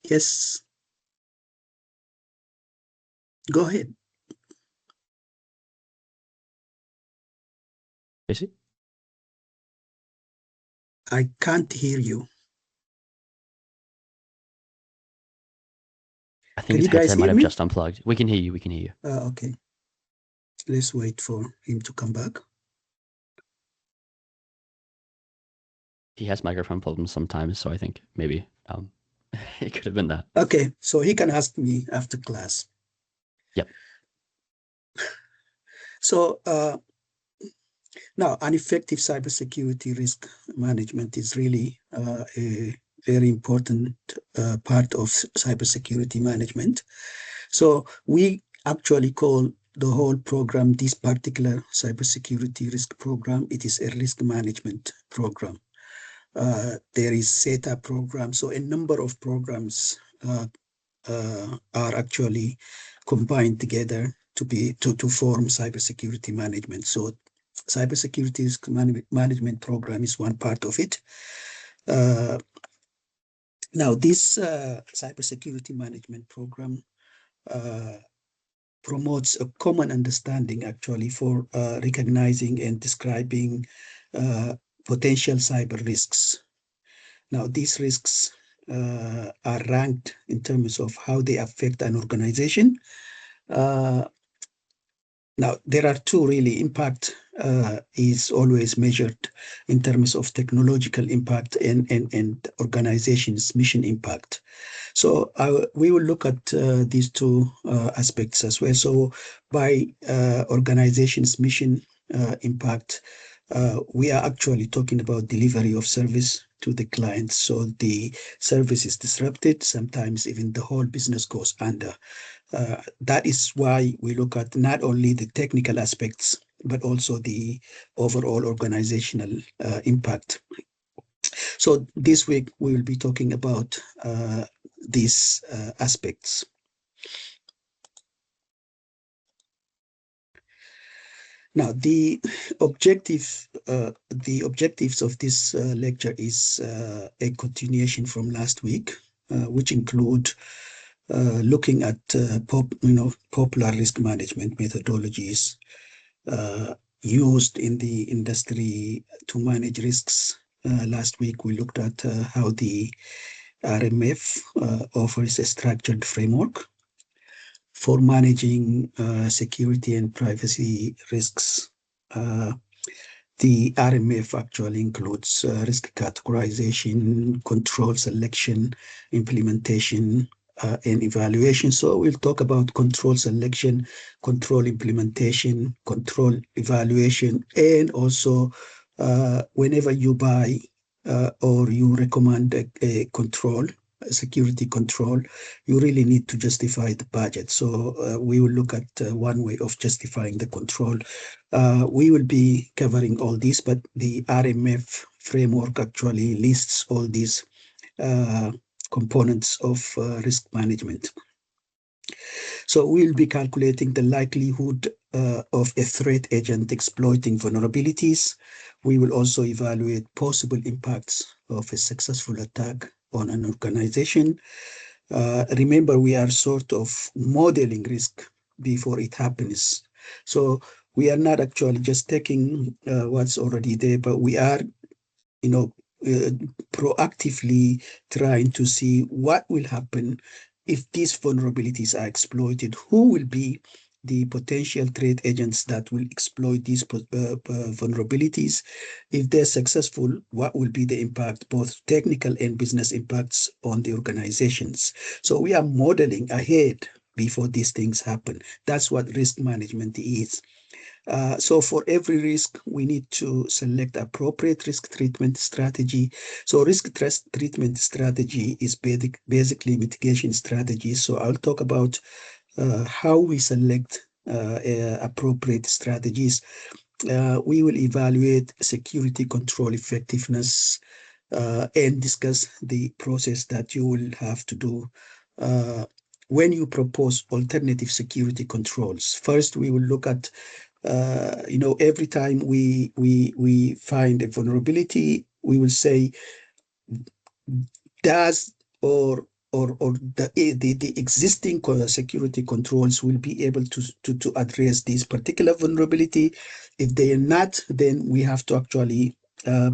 Yes. Go ahead. Casey? I can't hear you. I think Can his you guys headset might hear have me? just unplugged. We can hear you. We can hear you. Okay. Let's wait for him to come back. He has microphone problems sometimes, so I think maybe it could have been that. Okay, so he can ask me after class. Yep. So now, an effective cybersecurity risk management is really a very important part of cybersecurity management. So we actually call the whole program, this particular cybersecurity risk program, it is a risk management program. There is SETA program, so a number of programs are actually combined together to form cybersecurity management. So cybersecurity management program is one part of it. Uh, Now, this cybersecurity management program uh, promotes a common understanding actually for recognizing and describing potential cyber risks. Now, these risks are ranked in terms of how they affect an organization. Uh, Now, there are two really. Impact is always measured in terms of technological impact and organization's mission impact. So we will look at these two aspects as well. So by organization's mission impact, we are actually talking about delivery of service to the clients. So the service is disrupted, sometimes even the whole business goes under. That is why we look at not only the technical aspects, but also the overall organizational impact. So this week we will be talking about these aspects. Now, the objectives of this lecture is a continuation from last week, which include looking at popular risk management methodologies used in the industry to manage risks. Last week, we looked at how the RMF offers a structured framework for managing security and privacy risks. Uh, the RMF actually includes risk categorization, control selection, implementation, and evaluation. So we'll talk about control selection, control implementation, control evaluation, and also whenever you buy or you recommend a control, a security control, you really need to justify the budget. So we will look at one way of justifying the control. We will be covering all this, but the RMF framework actually lists all these uh, components of risk management. So we'll be calculating the likelihood of a threat agent exploiting vulnerabilities. We will also evaluate possible impacts of a successful attack on an organization. Remember, we are sort of modeling risk before it happens. So we are not actually just taking what's already there, but we are, you know, uh, proactively trying to see what will happen if these vulnerabilities are exploited. Who will be the potential threat agents that will exploit these vulnerabilities? If they're successful, what will be the impact, both technical and business impacts on the organizations? So we are modeling ahead before these things happen. That's what risk management is. So for every risk, we need to select appropriate risk treatment strategy. So treatment strategy is basically mitigation strategies. So I'll talk about how we select appropriate strategies. We will evaluate security control effectiveness and discuss the process that you will have to do when you propose alternative security controls. First, we will look at every time we find a vulnerability, we will say, does or the existing security controls will be able to address this particular vulnerability. If they are not, then we have to actually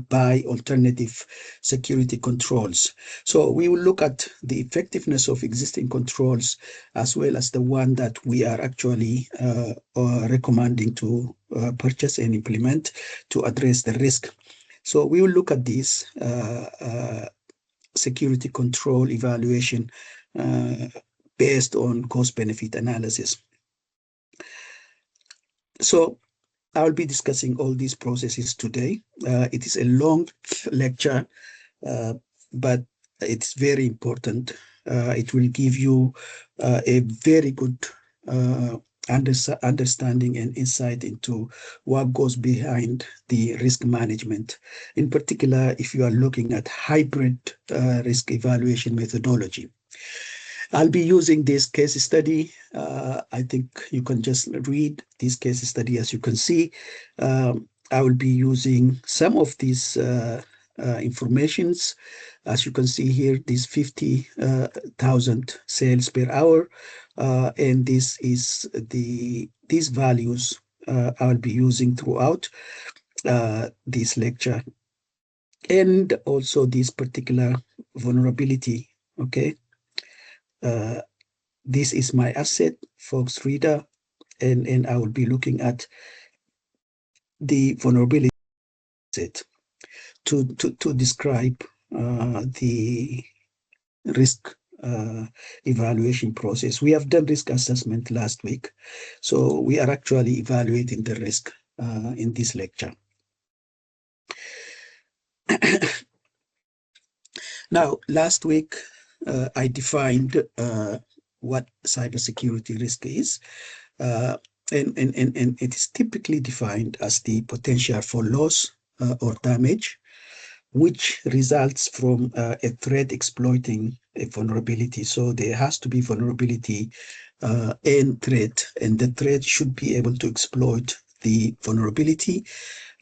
buy alternative security controls. So we will look at the effectiveness of existing controls as well as the one that we are actually recommending to purchase and implement to address the risk. So we will look at this security control evaluation based on cost-benefit analysis. So I'll be discussing all these processes today. It is a long lecture, but it's very important. It will give you a very good understanding and insight into what goes behind the risk management. In particular, if you are looking at hybrid risk evaluation methodology. I'll be using this case study. I think you can just read this case study. As you can see, I will be using some of these informations. As you can see here, this 50,000 sales per hour, and this is these values I'll be using throughout this lecture, and also this particular vulnerability. Okay. This is my asset, Fox Reader, and I will be looking at the vulnerability set to describe the risk evaluation process. We have done risk assessment last week, so we are actually evaluating the risk in this lecture. Now, last week, I defined what cybersecurity risk is. And it is typically defined as the potential for loss or damage, which results from a threat exploiting a vulnerability. So there has to be vulnerability and threat, and the threat should be able to exploit the vulnerability.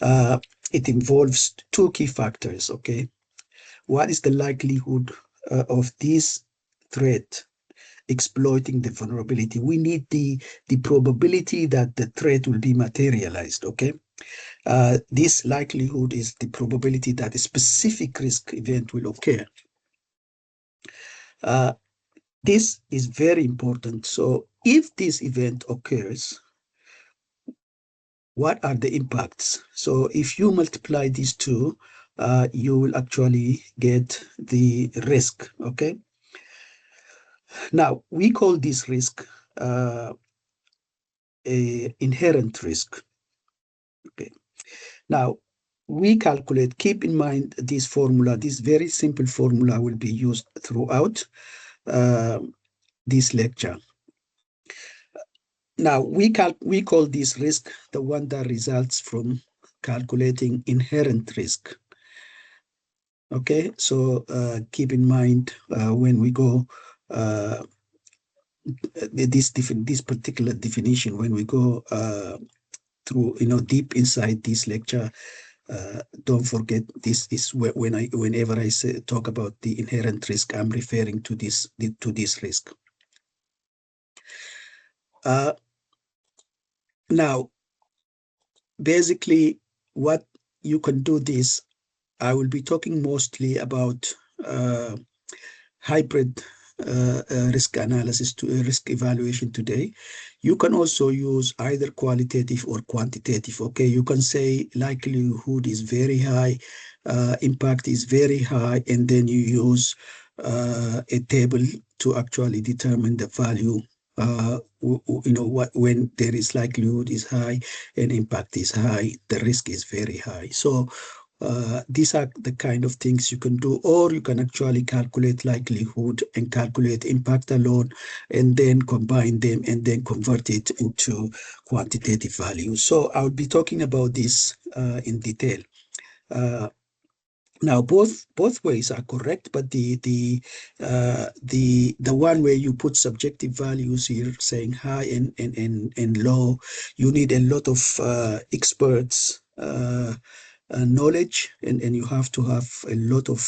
It involves two key factors, okay? What is the likelihood of this threat exploiting the vulnerability? We need the probability that the threat will be materialized, okay? This likelihood is the probability that a specific risk event will occur. This is very important. So if this event occurs, what are the impacts? So if you multiply these two, you will actually get the risk, okay? Now, we call this risk a inherent risk. Okay. Now, we calculate, keep in mind this formula, this very simple formula will be used throughout this lecture. Now, we call this risk the one that results from calculating inherent risk. Okay, so keep in mind when we go this particular definition, when we go through, deep inside this lecture, don't forget this is whenever I talk about the inherent risk, I'm referring to this risk. Now, basically, what you can do this, I will be talking mostly about hybrid risk analysis to risk evaluation today. You can also use either qualitative or quantitative. Okay, you can say likelihood is very high, impact is very high, and then you use a table to actually determine the value. When there is likelihood is high and impact is high, the risk is very high. So these are the kind of things you can do, or you can actually calculate likelihood and calculate impact alone, and then combine them and then convert it into quantitative values. So I'll be talking about this in detail. Now, both ways are correct, but the one where you put subjective values here, saying high and low, you need a lot of experts knowledge, and you have to have a lot of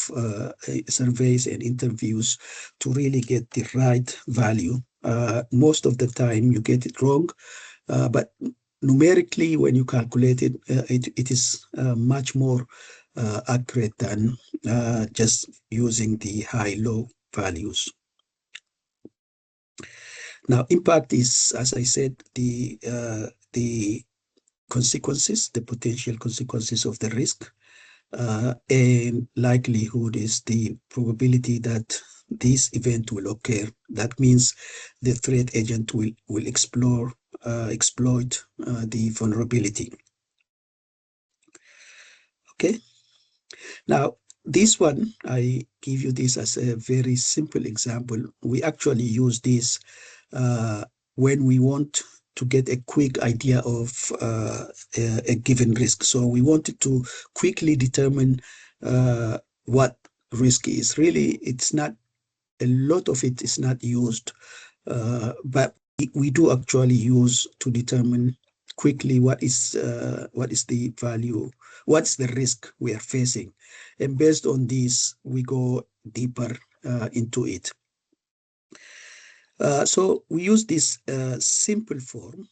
surveys and interviews to really get the right value. Most of the time you get it wrong, but numerically, when you calculate it, it is much more accurate than just using the high-low values. Now, impact is, as I said, the consequences, the potential consequences of the risk, and likelihood is the probability that this event will occur. That means the threat agent will exploit the vulnerability. Okay. Now, this one, I give you this as a very simple example. We actually use this when we want to get a quick idea of a given risk. So we wanted to quickly determine what risk is. Really, it's not, a lot of it is not used, but we do actually use to determine quickly what is the value, what's the risk we are facing. And based on this, we go deeper into it. So we use this simple form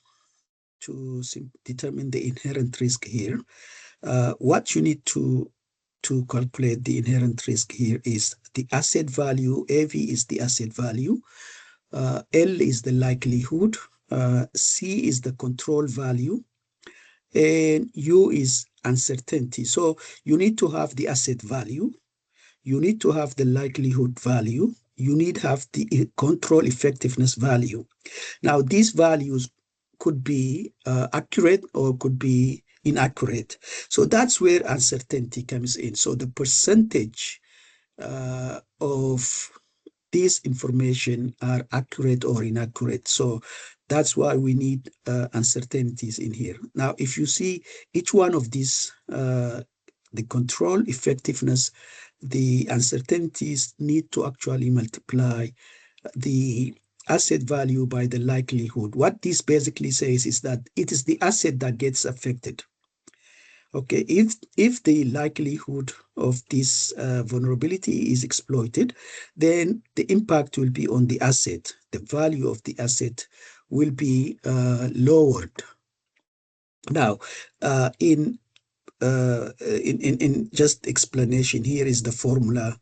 to determine the inherent risk here. What you need to calculate the inherent risk here is the asset value. AV is the asset value. L is the likelihood. C is the control value. And U is uncertainty. So you need to have the asset value. You need to have the likelihood value. You need to have the control effectiveness value. Now, these values could be accurate or could be inaccurate. So that's where uncertainty comes in. So the percentage of this information are accurate or inaccurate. So that's why we need uncertainties in here. Now, if you see each one of these, the control effectiveness, the uncertainties need to actually multiply the asset value by the likelihood. What this basically says is that it is the asset that gets affected. Okay, if the likelihood of this vulnerability is exploited, then the impact will be on the asset. The value of the asset will be lowered. Now, in just explanation, here is the formula.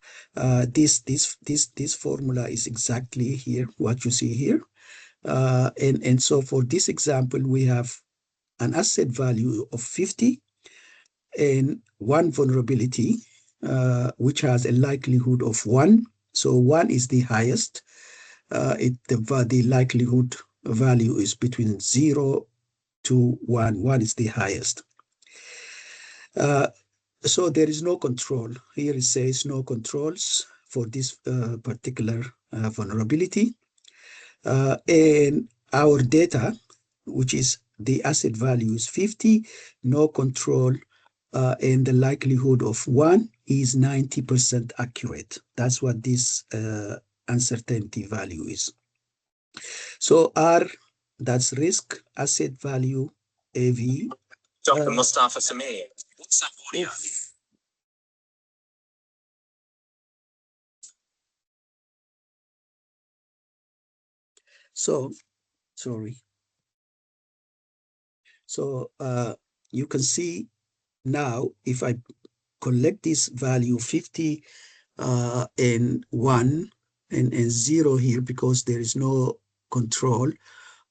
This formula is exactly here, what you see here. And so for this example, we have an asset value of 50 and one vulnerability, which has a likelihood of 1. So 1 is the highest. The likelihood value is between 0 to 1. 1 is the highest. So there is no control. Here it says no controls for this particular vulnerability. And our data, which is the asset value, is 50, no control, and the likelihood of 1 is 90% accurate. That's what this uncertainty value is. So R, that's risk, asset value, AV. Dr. Mustafa Samir. WhatsApp audio. So, sorry. So you can see now, if I collect this value 50 and 1 and 0 here, because there is no control,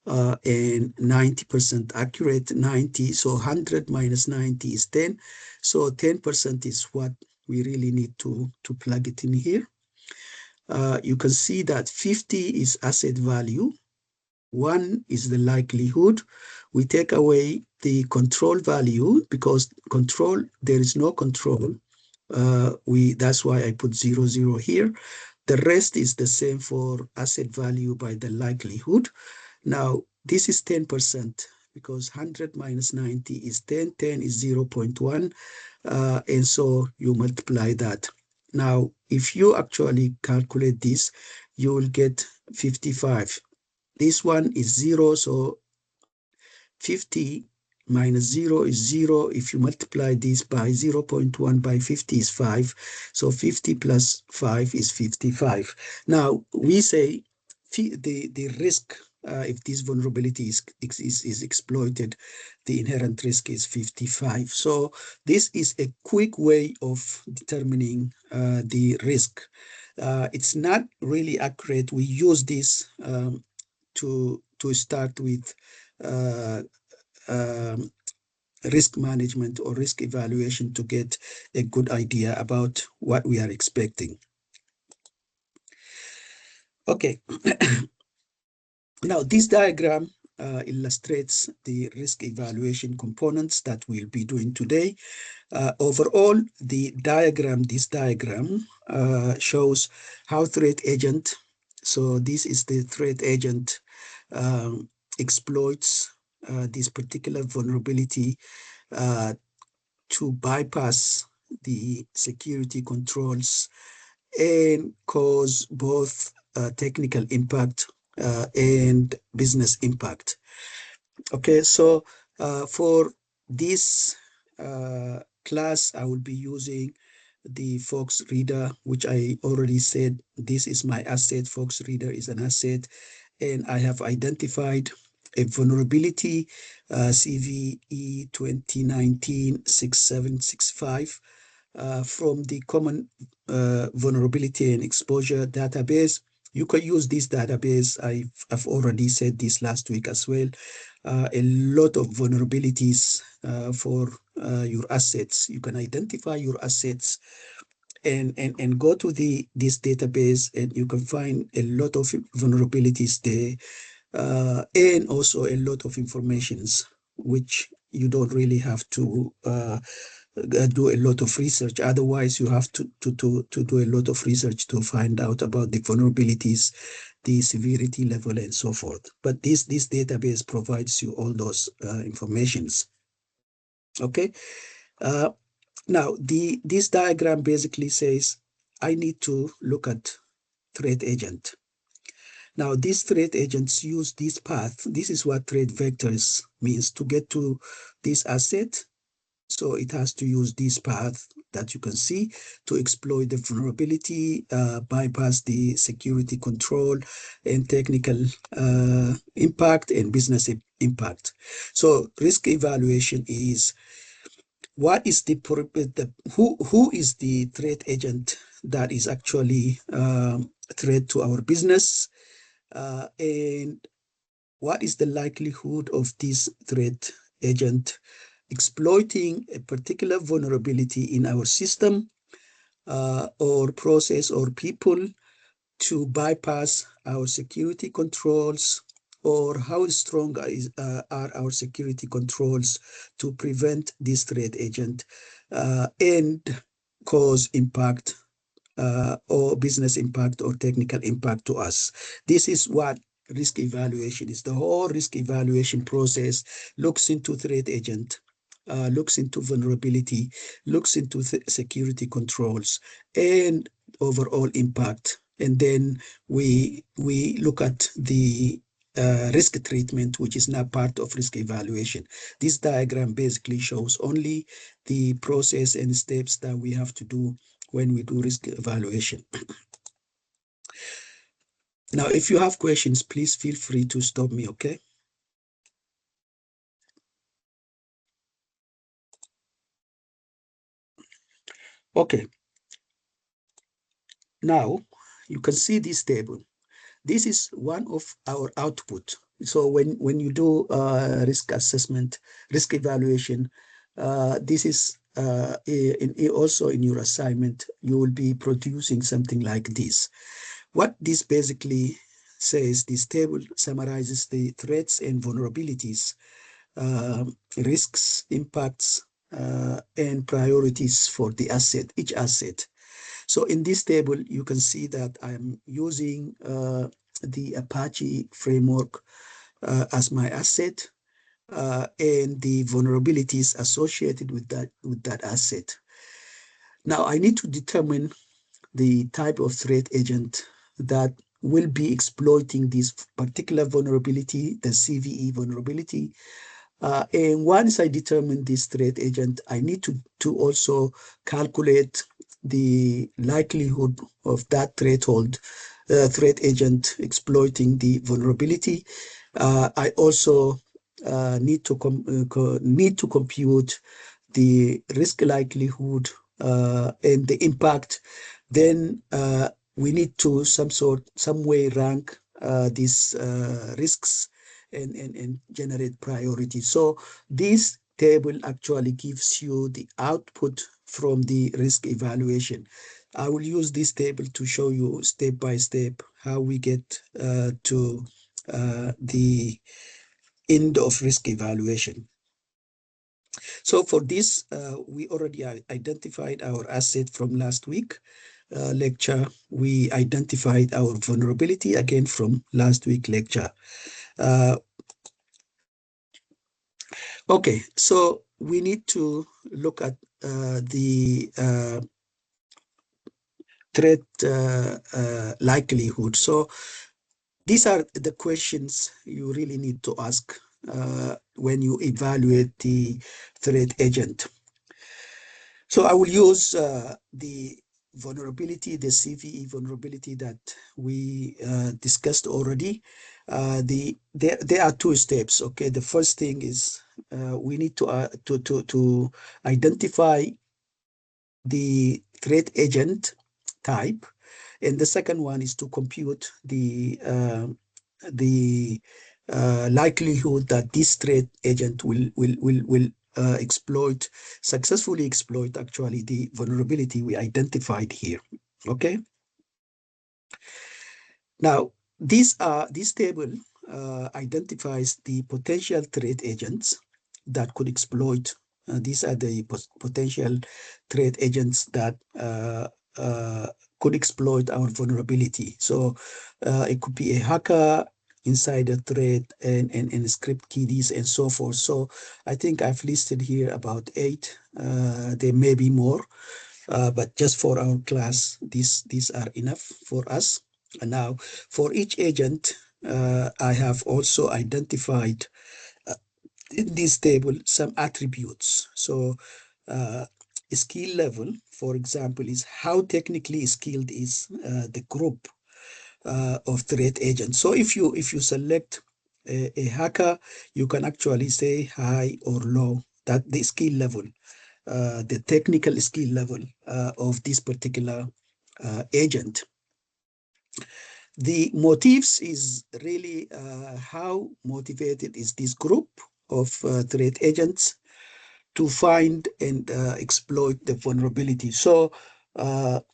and 90% accurate, 90. So 100 minus 90 is 10. So 10% is what we really need to plug it in here. You can see that 50 is asset value. 1 is the likelihood. We take away the control value because control, there is no control. That's why I put 0, 0 here. The rest is the same for asset value by the likelihood. Now, this is 10% because 100 minus 90 is 10. 10 is 0.1. And so you multiply that. Now, if you actually calculate this, you will get 55. This one is 0, so 50 minus 0 is 0. If you multiply this by 0.1 by 50 is 5. So 50 plus 5 is 55. Now, we say the risk, if this vulnerability is exploited, the inherent risk is 55. So this is a quick way of determining the risk. It's not really accurate. We use this to start with risk management or risk evaluation to get a good idea about what we are expecting. Okay. Now, this diagram illustrates the risk evaluation components that we'll be doing today. Overall, this diagram shows how threat agent, so this is the threat agent exploits this particular vulnerability to bypass the security controls and cause both technical impact and business impact. Okay, so for this class, I will be using the Fox Reader, which I already said, this is my asset. Fox Reader is an asset, and I have identified a vulnerability, CVE 2019-6765, from the Common Vulnerability and Exposure Database. You can use this database. I've already said this last week as well. A lot of vulnerabilities for your assets. You can identify your assets and go to this database, and you can find a lot of vulnerabilities there, and also a lot of informations which you don't really have to do a lot of research. Otherwise, you have to do a lot of research to find out about the vulnerabilities, the severity level, and so forth. But this database provides you all those informations. Okay. Now, this diagram basically says I need to look at threat agent. Now, these threat agents use this path. This is what threat vectors means, to get to this asset. So it has to use this path that you can see to exploit the vulnerability, bypass the security control and technical impact and business impact. So risk evaluation is what is who is the threat agent that is actually a threat to our business, and what is the likelihood of this threat agent exploiting a particular vulnerability in our system or process or people to bypass our security controls, or how strong are our security controls to prevent this threat agent and cause impact or business impact or technical impact to us. This is what risk evaluation is. The whole risk evaluation process looks into threat agent, looks into vulnerability, looks into security controls and overall impact. And then we look at the risk treatment, which is not part of risk evaluation. This diagram basically shows only the process and steps that we have to do when we do risk evaluation. Now, if you have questions, please feel free to stop me, okay? Okay. Now, you can see this table. This is one of our output. So when you do risk assessment, risk evaluation, this is also in your assignment, you will be producing something like this. What this basically says, this table summarizes the threats and vulnerabilities, risks, impacts, and priorities for the asset, each asset. So in this table, you can see that I'm using the Apache framework as my asset and the vulnerabilities associated with that asset. Now I need to determine the type of threat agent that will be exploiting this particular vulnerability, the CVE vulnerability, And once I determine this threat agent, I need to also calculate the likelihood of that threat agent exploiting the vulnerability. I also need to compute the risk likelihood and the impact. Then we need to some way rank these risks and generate priority. So this table actually gives you the output from the risk evaluation. I will use this table to show you step by step how we get to the end of risk evaluation. So for this, we already identified our asset from last week lecture. We identified our vulnerability again from last week lecture. Okay, so we need to look at the threat likelihood. So these are the questions you really need to ask when you evaluate the threat agent. So I will use the vulnerability, the CVE vulnerability that we discussed already. There are two steps. Okay, the first thing is we need to identify the threat agent type, and the second one is to compute the likelihood that this threat agent will successfully exploit actually the vulnerability we identified here. Okay. Now this table identifies the potential threat agents that could exploit. These are the potential threat agents that could exploit our vulnerability. So it could be a hacker, insider threat, and script kiddies, and so forth. So I think I've listed here about 8. There may be more, but just for our class, these are enough for us. And now, for each agent, I have also identified in this table some attributes. So skill level, for example, is how technically skilled is the group of threat agents. So if you select a hacker, you can actually say high or low, that the skill level, the technical skill level of this particular agent. The motives is really how motivated is this group of threat agents to find and exploit the vulnerability. So the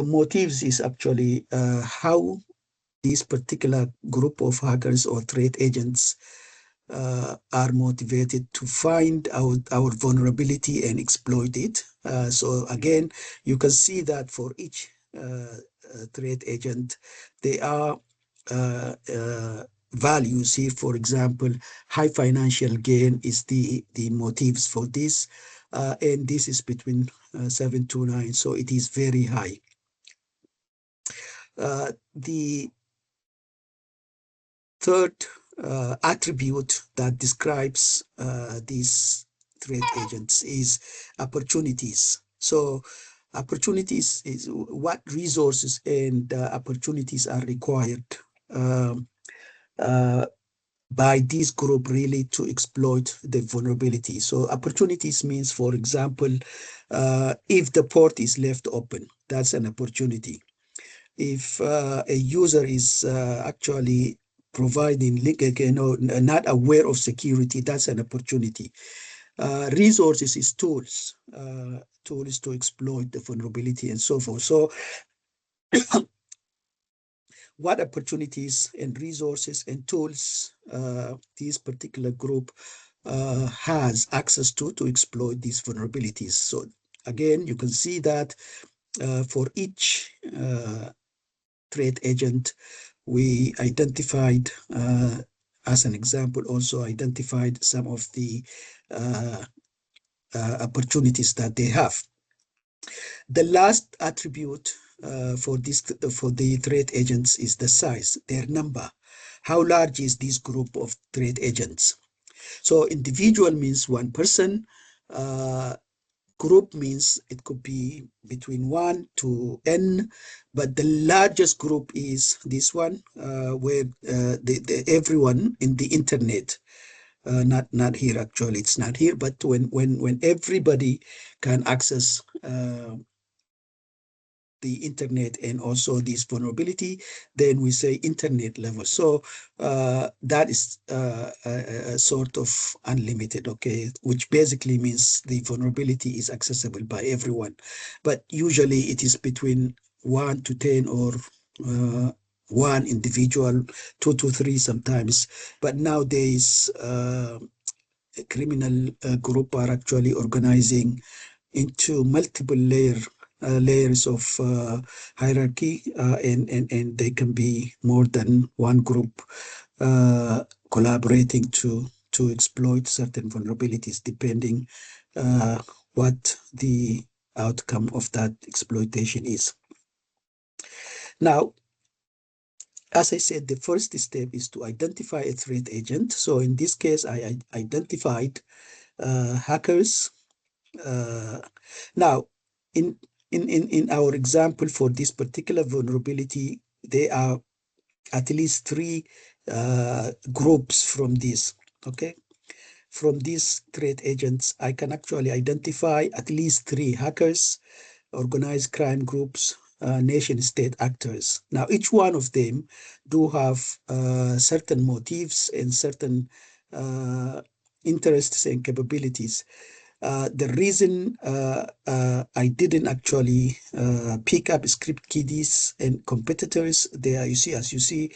motives is actually how this particular group of hackers or threat agents are motivated to find our vulnerability and exploit it. So again, you can see that for each threat agent, there are values here. For example, high financial gain is the motives for this, and this is between 7 to 9, so it is very high. The third attribute that describes these threat agents is opportunities. So opportunities is what resources and opportunities are required by this group really to exploit the vulnerability. So opportunities means, for example, if the port is left open, that's an opportunity. If a user is actually providing, not aware of security, that's an opportunity. Resources is tools to exploit the vulnerability and so forth. So what opportunities and resources and tools this particular group has access to exploit these vulnerabilities. So again, you can see that for each threat agent, we identified, as an example, also identified some of the opportunities that they have. The last attribute for the threat agents is the size, their number. How large is this group of threat agents? So individual means one person. Group means it could be between 1 to n, but the largest group is this one, where everyone in the internet, not here actually, it's not here, but when everybody can access the internet and also this vulnerability, then we say internet level. So that is a sort of unlimited, okay, which basically means the vulnerability is accessible by everyone. But usually it is between 1 to 10 or one individual, 2 to 3 sometimes. But nowadays, a criminal group are actually organizing into multiple layers of hierarchy, and they can be more than one group collaborating to exploit certain vulnerabilities, depending what the outcome of that exploitation is. Now, as I said, the first step is to identify a threat agent. So in this case, I identified hackers. Now, in our example for this particular vulnerability, there are at least 3 groups from this, okay? From these threat agents, I can actually identify at least 3 hackers, organized crime groups, nation-state actors. Now, each one of them do have certain motives and certain interests and capabilities. The reason I didn't actually pick up script kiddies and competitors, there you see, as you see,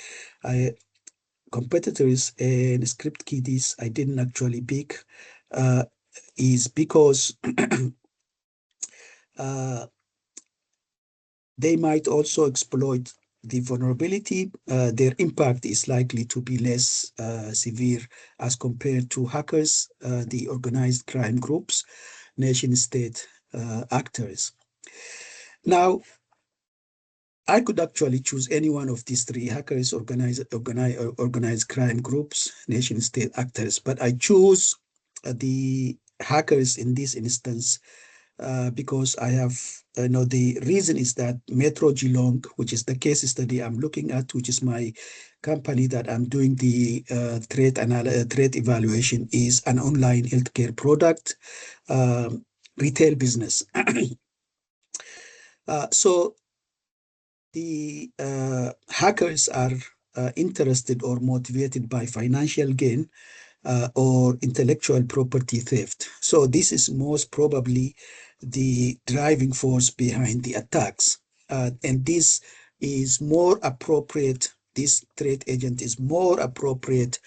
competitors and script kiddies I didn't actually pick, is because they might also exploit the vulnerability. Their impact is likely to be less severe as compared to hackers, the organized crime groups, nation-state actors. Now, I could actually choose any one of these 3: hackers, organized crime groups, nation-state actors, but I choose the hackers in this instance because I have, the reason is that Metro Geelong, which is the case study I'm looking at, which is my company that I'm doing the threat evaluation, is an online healthcare product retail business. So the hackers are interested or motivated by financial gain or intellectual property theft. So this is most probably the driving force behind the attacks. And this is more appropriate, this threat agent is more appropriate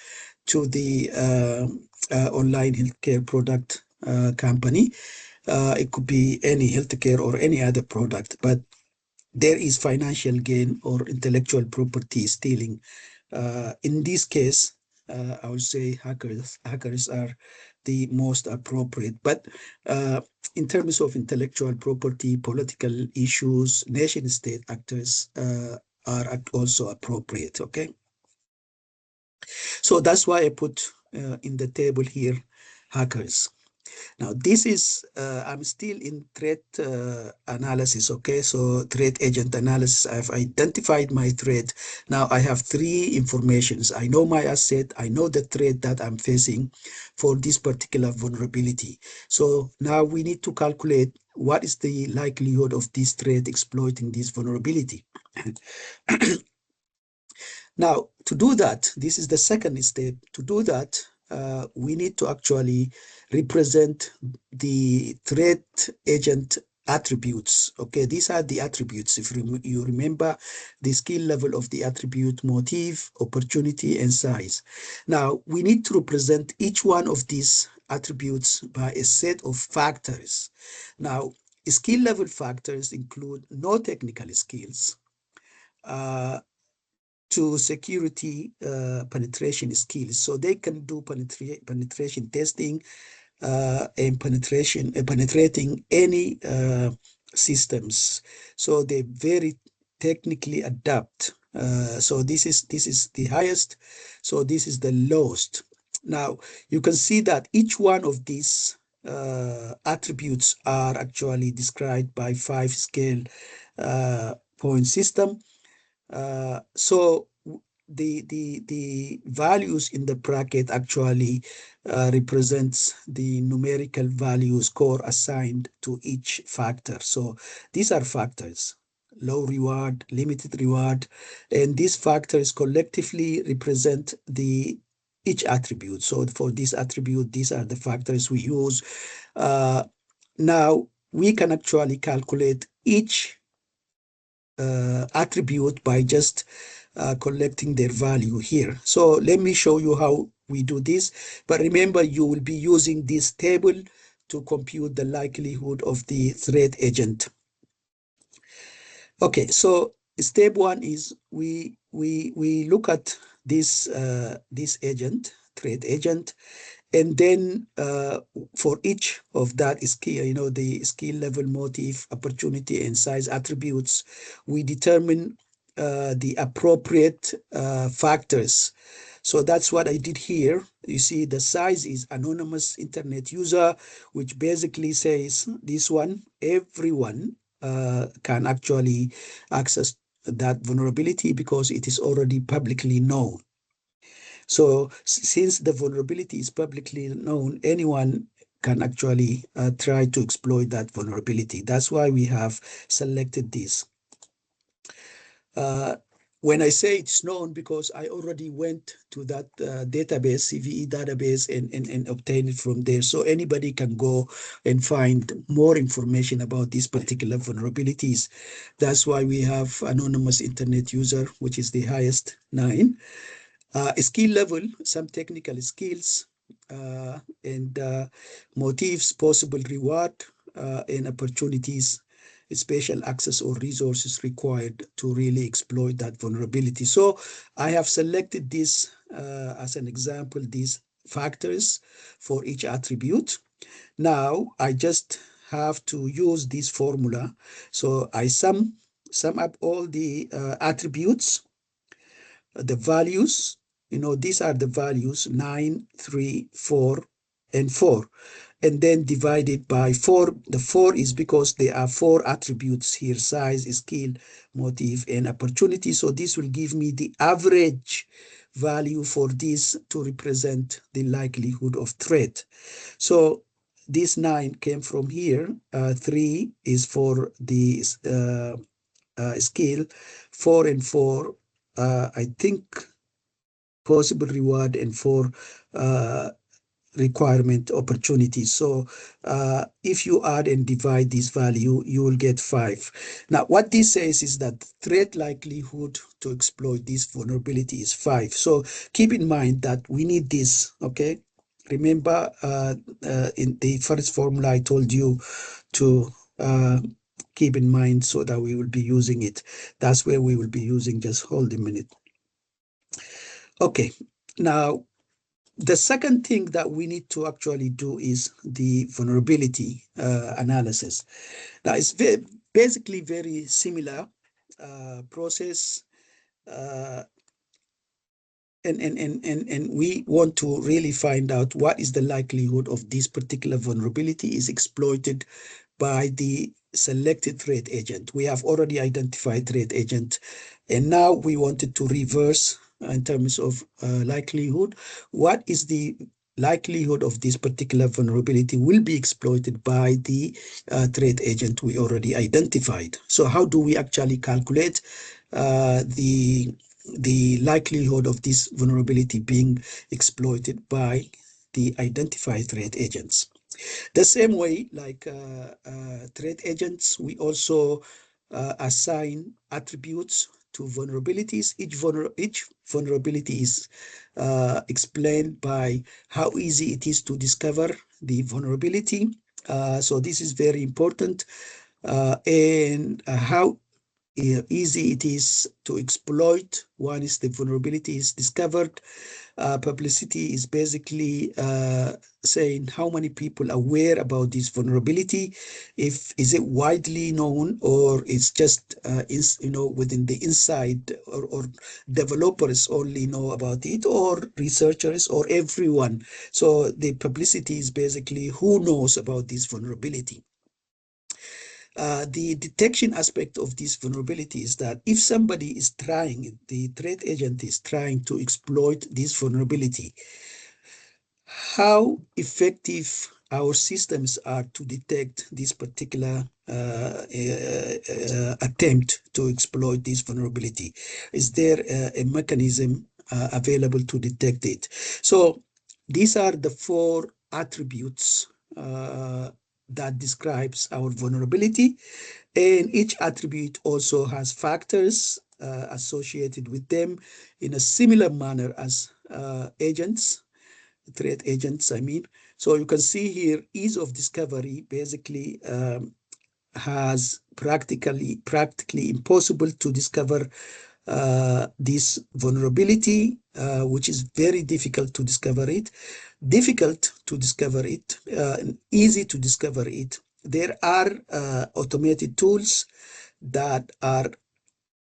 to the online healthcare product company. It could be any healthcare or any other product, but there is financial gain or intellectual property stealing. In this case, I would say hackers are the most appropriate. But in terms of intellectual property, political issues, nation-state actors are also appropriate, okay? So that's why I put in the table here hackers. Now, this is, I'm still in threat analysis, okay? So threat agent analysis, I've identified my threat. Now I have 3 informations. I know my asset, I know the threat that I'm facing for this particular vulnerability. So now we need to calculate what is the likelihood of this threat exploiting this vulnerability. Now, to do that, this is the second step. To do that, we need to actually represent the threat agent attributes. Okay, these are the attributes. If you remember the skill level of the attribute, motive, opportunity, and size. Now, we need to represent each one of these attributes by a set of factors. Now, skill level factors include no technical skills, to security penetration skills. So they can do penetration testing and penetrating any systems. So they very technically adept. So this is the highest. So this is the lowest. Now, you can see that each one of these attributes are actually described by 5-scale point system. So the values in the bracket actually represents the numerical value score assigned to each factor. So these are factors: low reward, limited reward, and these factors collectively represent each attribute. So for this attribute, these are the factors we use. Now we can actually calculate each attribute by just collecting their value here. So let me show you how we do this. But remember, you will be using this table to compute the likelihood of the threat agent. Okay, so step one is we look at this this agent, threat agent, and then for each of that skill, you know, the skill level, motive, opportunity, and size attributes, we determine the appropriate factors. So that's what I did here. You see, the size is anonymous internet user, which basically says this one, everyone can actually access that vulnerability because it is already publicly known. So since the vulnerability is publicly known, anyone can actually try to exploit that vulnerability. That's why we have selected this. When I say it's known, because I already went to that database, CVE database, and obtained it from there. So anybody can go and find more information about these particular vulnerabilities. That's why we have anonymous internet user, which is the highest 9. Skill level, some technical skills, and motives, possible reward, and opportunities, special access or resources required to really exploit that vulnerability. So I have selected this as an example, these factors for each attribute. Now I just have to use this formula. So I sum up all the attributes, the values. You know, these are the values: 9, 3, 4, and 4. And then divided by 4. The 4 is because there are 4 attributes here: size, skill, motive, and opportunity. So this will give me the average value for this to represent the likelihood of threat. So this 9 came from here. 3 is for the skill. 4 and 4, I think, possible reward, and 4 requirement opportunities. So if you add and divide this value, you will get 5. Now, what this says is that threat likelihood to exploit this vulnerability is 5. So keep in mind that we need this, okay? Remember, in the first formula, I told you to keep in mind so that we will be using it. That's where we will be using. Just hold a minute. Okay, now, the second thing that we need to actually do is the vulnerability analysis. Now, it's basically very similar process, and we want to really find out what is the likelihood of this particular vulnerability is exploited by the selected threat agent. We have already identified threat agent, and now we wanted to reverse in terms of likelihood. What is the likelihood of this particular vulnerability will be exploited by the threat agent we already identified? So how do we actually calculate the likelihood of this vulnerability being exploited by the identified threat agents? The same way, like threat agents, we also assign attributes to vulnerabilities. Each vulnerability is explained by how easy it is to discover the vulnerability. So this is very important. And how easy it is to exploit once the vulnerability is discovered. Publicity is basically saying how many people are aware about this vulnerability. Is it widely known, or it's just within the inside, or developers only know about it, or researchers, or everyone. So the publicity is basically who knows about this vulnerability. The detection aspect of this vulnerability is that if somebody is trying, the threat agent is trying to exploit this vulnerability, how effective our systems are to detect this particular attempt to exploit this vulnerability. Is there a mechanism available to detect it? So these are the 4 attributes that describes our vulnerability, and each attribute also has factors associated with them in a similar manner as threat agents, I mean. So you can see here, ease of discovery basically has practically impossible to discover this vulnerability, which is very difficult to discover it, easy to discover it. There are automated tools that are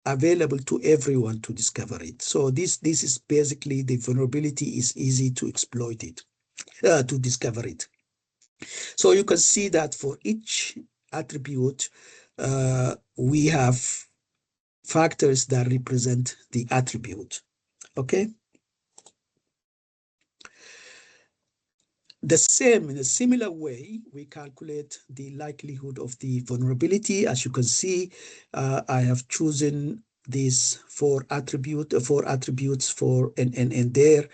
available to everyone to discover it. So this is basically, the vulnerability is easy to exploit it, to discover it. So you can see that for each attribute, we have factors that represent the attribute. Okay. In a similar way, we calculate the likelihood of the vulnerability. As you can see, I have chosen these 4 attributes for and their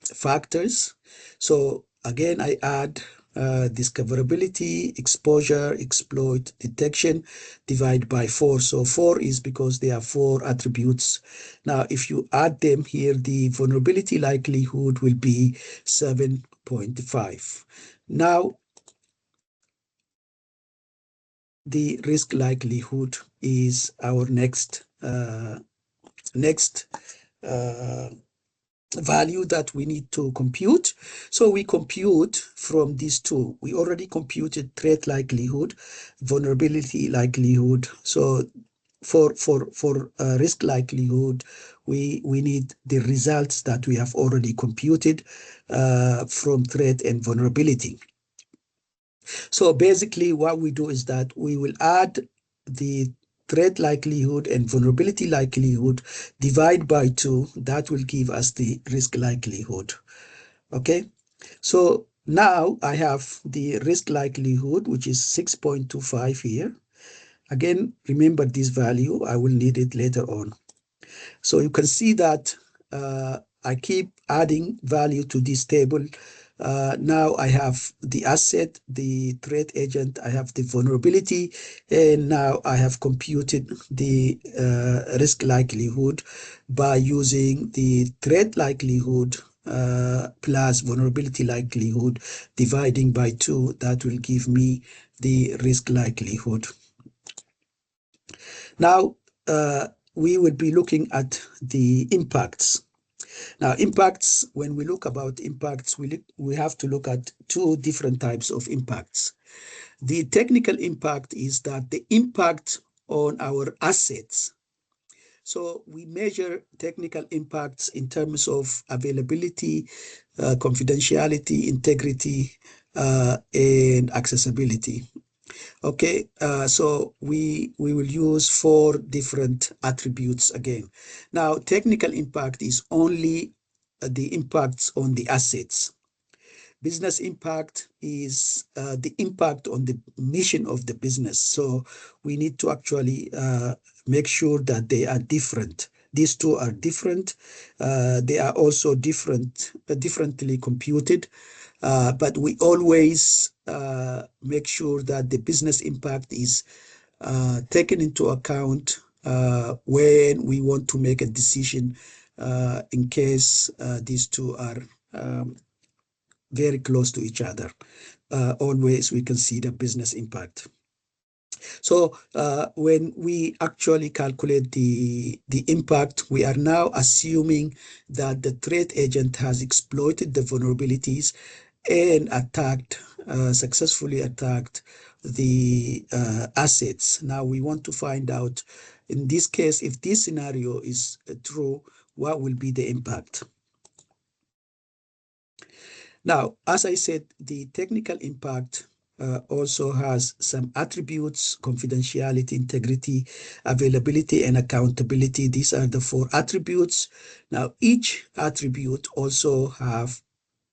factors. So again, I add discoverability, exposure, exploit, detection, divide by 4. So 4 is because there are 4 attributes. Now, if you add them here, the vulnerability likelihood will be 7.5. Now, the risk likelihood is our next value that we need to compute. So we compute from these 2. We already computed threat likelihood, vulnerability likelihood. So for risk likelihood, we need the results that we have already computed from threat and vulnerability. So basically what we do is that we will add the threat likelihood and vulnerability likelihood, divide by 2. That will give us the risk likelihood. Okay, so now I have the risk likelihood, which is 6.25 here. Again, remember this value, I will need it later on. So you can see that I keep adding value to this table. Now I have the asset, the threat agent, I have the vulnerability, and now I have computed the risk likelihood by using the threat likelihood plus vulnerability likelihood, dividing by 2. That will give me the risk likelihood. Now, we will be looking at the impacts. Now, impacts, when we look about impacts, we have to look at 2 different types of impacts. The technical impact is that the impact on our assets. So we measure technical impacts in terms of availability, confidentiality, integrity, and accessibility. Okay, so we will use 4 different attributes again. Now, technical impact is only the impacts on the assets. Business impact is the impact on the mission of the business. So we need to actually make sure that they are different. These 2 are different. They are also differently computed. But we always make sure that the business impact is taken into account when we want to make a decision in case these 2 are very close to each other. Always we consider business impact. So when we actually calculate the impact, we are now assuming that the threat agent has exploited the vulnerabilities and successfully attacked the assets. Now we want to find out, in this case, if this scenario is true, what will be the impact? Now, as I said, the technical impact also has some attributes: confidentiality, integrity, availability, and accountability. These are the 4 attributes. Now, each attribute also have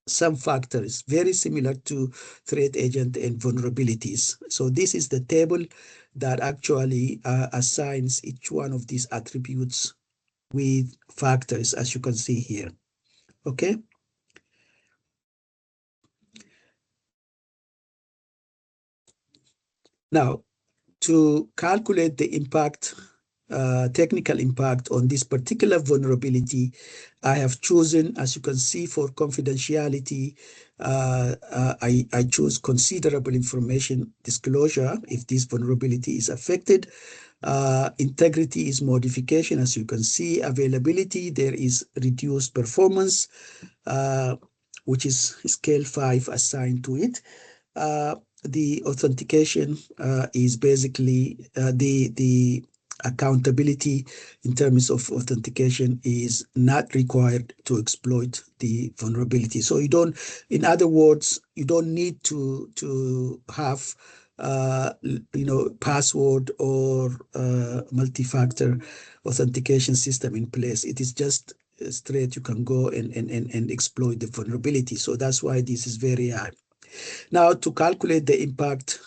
some factors very similar to threat agent and vulnerabilities. So this is the table that actually assigns each one of these attributes with factors, as you can see here. Okay. Now, to calculate the impact, technical impact on this particular vulnerability, I have chosen, as you can see, for confidentiality, I choose considerable information disclosure if this vulnerability is affected. Integrity is modification, as you can see. Availability, there is reduced performance, which is scale 5 assigned to it. The authentication is basically the accountability in terms of authentication is not required to exploit the vulnerability. So you don't, in other words, you don't need to have password or multi-factor authentication system in place. It is just straight, you can go and exploit the vulnerability. So that's why this is very high. Now, to calculate the impact,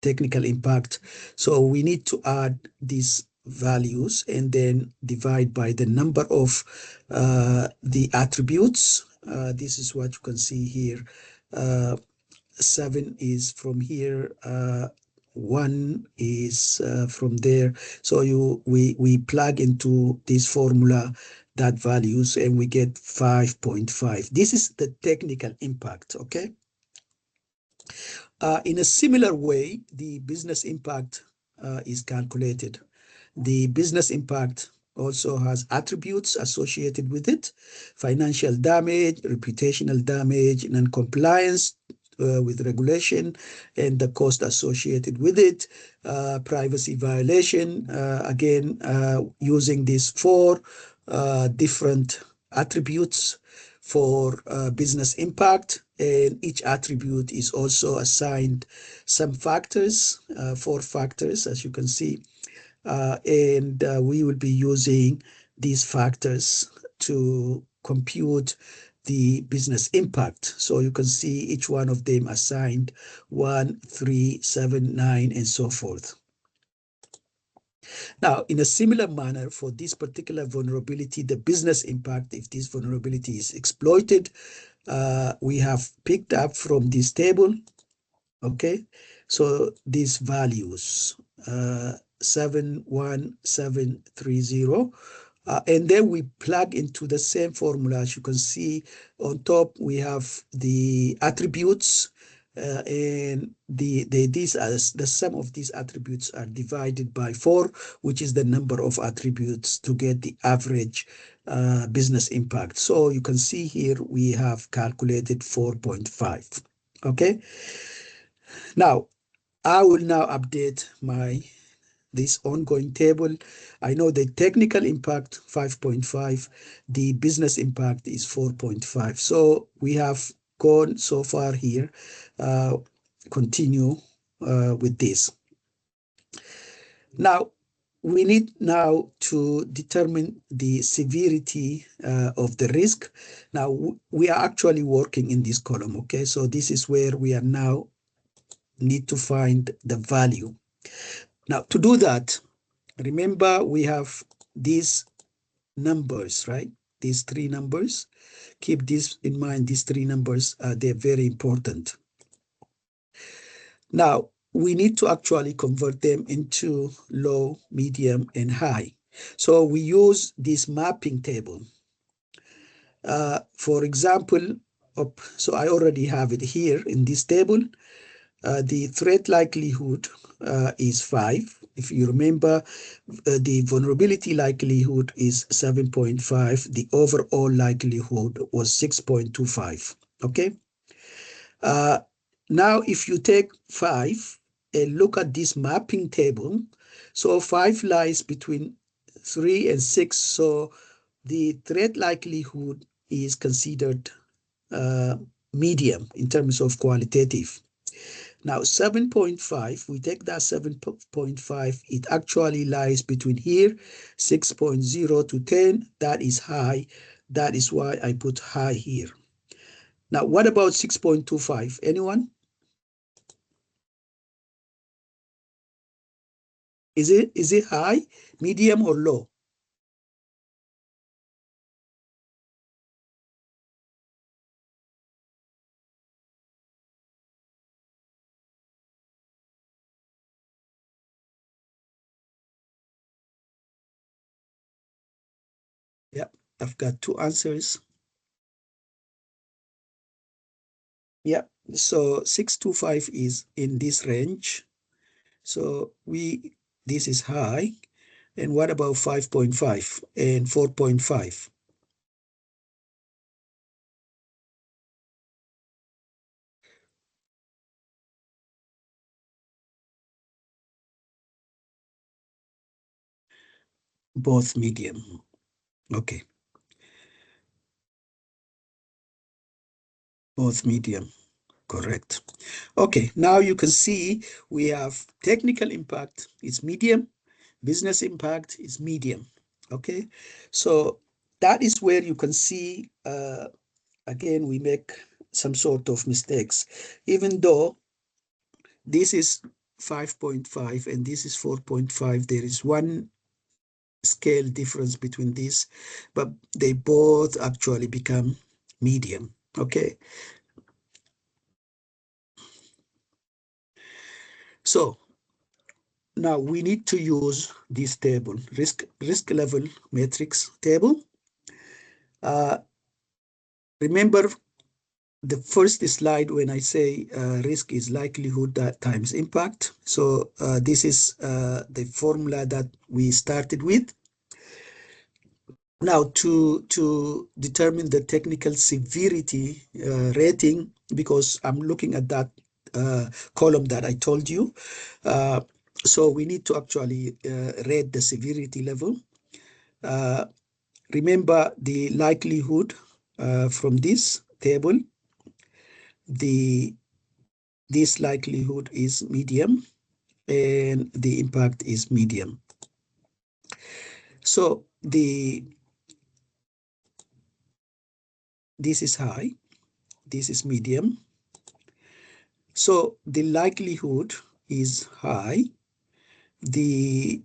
technical impact, so we need to add these values and then divide by the number of the attributes. This is what you can see here. 7 is from here. 1 is from there. So we plug into this formula that values and we get 5.5. This is the technical impact, okay? In a similar way, the business impact is calculated. The business impact also has attributes associated with it: financial damage, reputational damage, non-compliance with regulation, and the cost associated with it, privacy violation, again, using these 4 different attributes for business impact, and each attribute is also assigned some factors, 4 factors, as you can see, and we will be using these factors to compute the business impact. So you can see each one of them assigned 1, 3, 7, 9, and so forth. Now, in a similar manner, for this particular vulnerability, the business impact, if this vulnerability is exploited, we have picked up from this table, okay? So these values, 71730, and then we plug into the same formula. As you can see on top, we have the attributes, and the sum of these attributes are divided by 4, which is the number of attributes, to get the average business impact. So you can see here we have calculated 4.5. Okay. Now I will now update this ongoing table. I know the technical impact 5.5, the business impact is 4.5. So we have gone so far here. Continue with this. Now, we need now to determine the severity of the risk. Now, we are actually working in this column, okay? So this is where we are now need to find the value. Now, to do that, remember we have these numbers, right? These 3 numbers. Keep this in mind. These 3 numbers, they're very important. Now, we need to actually convert them into low, medium, and high. So we use this mapping table. For example, so I already have it here in this table. The threat likelihood is 5. If you remember, the vulnerability likelihood is 7.5. The overall likelihood was 6.25. Okay. Now, if you take 5 and look at this mapping table, so 5 lies between 3 and 6. So the threat likelihood is considered medium in terms of qualitative. Now, 7.5, we take that 7.5, it actually lies between here, 6.0 to 10. That is high. That is why I put high here. Now, what about 6.25? Anyone? Is it high, medium, or low? Yeah, I've got two answers. Yeah, so 625 is in this range. So this is high. And what about 5.5 and 4.5? Both medium. Okay, both medium. Correct. Okay, now you can see we have technical impact is medium, business impact is medium. Okay, so that is where you can see, again, we make some sort of mistakes, even though this is 5.5 and this is 4.5. There is one scale difference between these, but they both actually become medium. Okay, so now we need to use this table, risk level matrix table. Remember the first slide when I say risk is likelihood times impact. So this is the formula that we started with. Now to determine the technical severity rating, because I'm looking at that column that I told you. So we need to actually rate the severity level. Remember the likelihood from this table. This likelihood is medium and the impact is medium. So this is high, this is medium. So the likelihood is high. The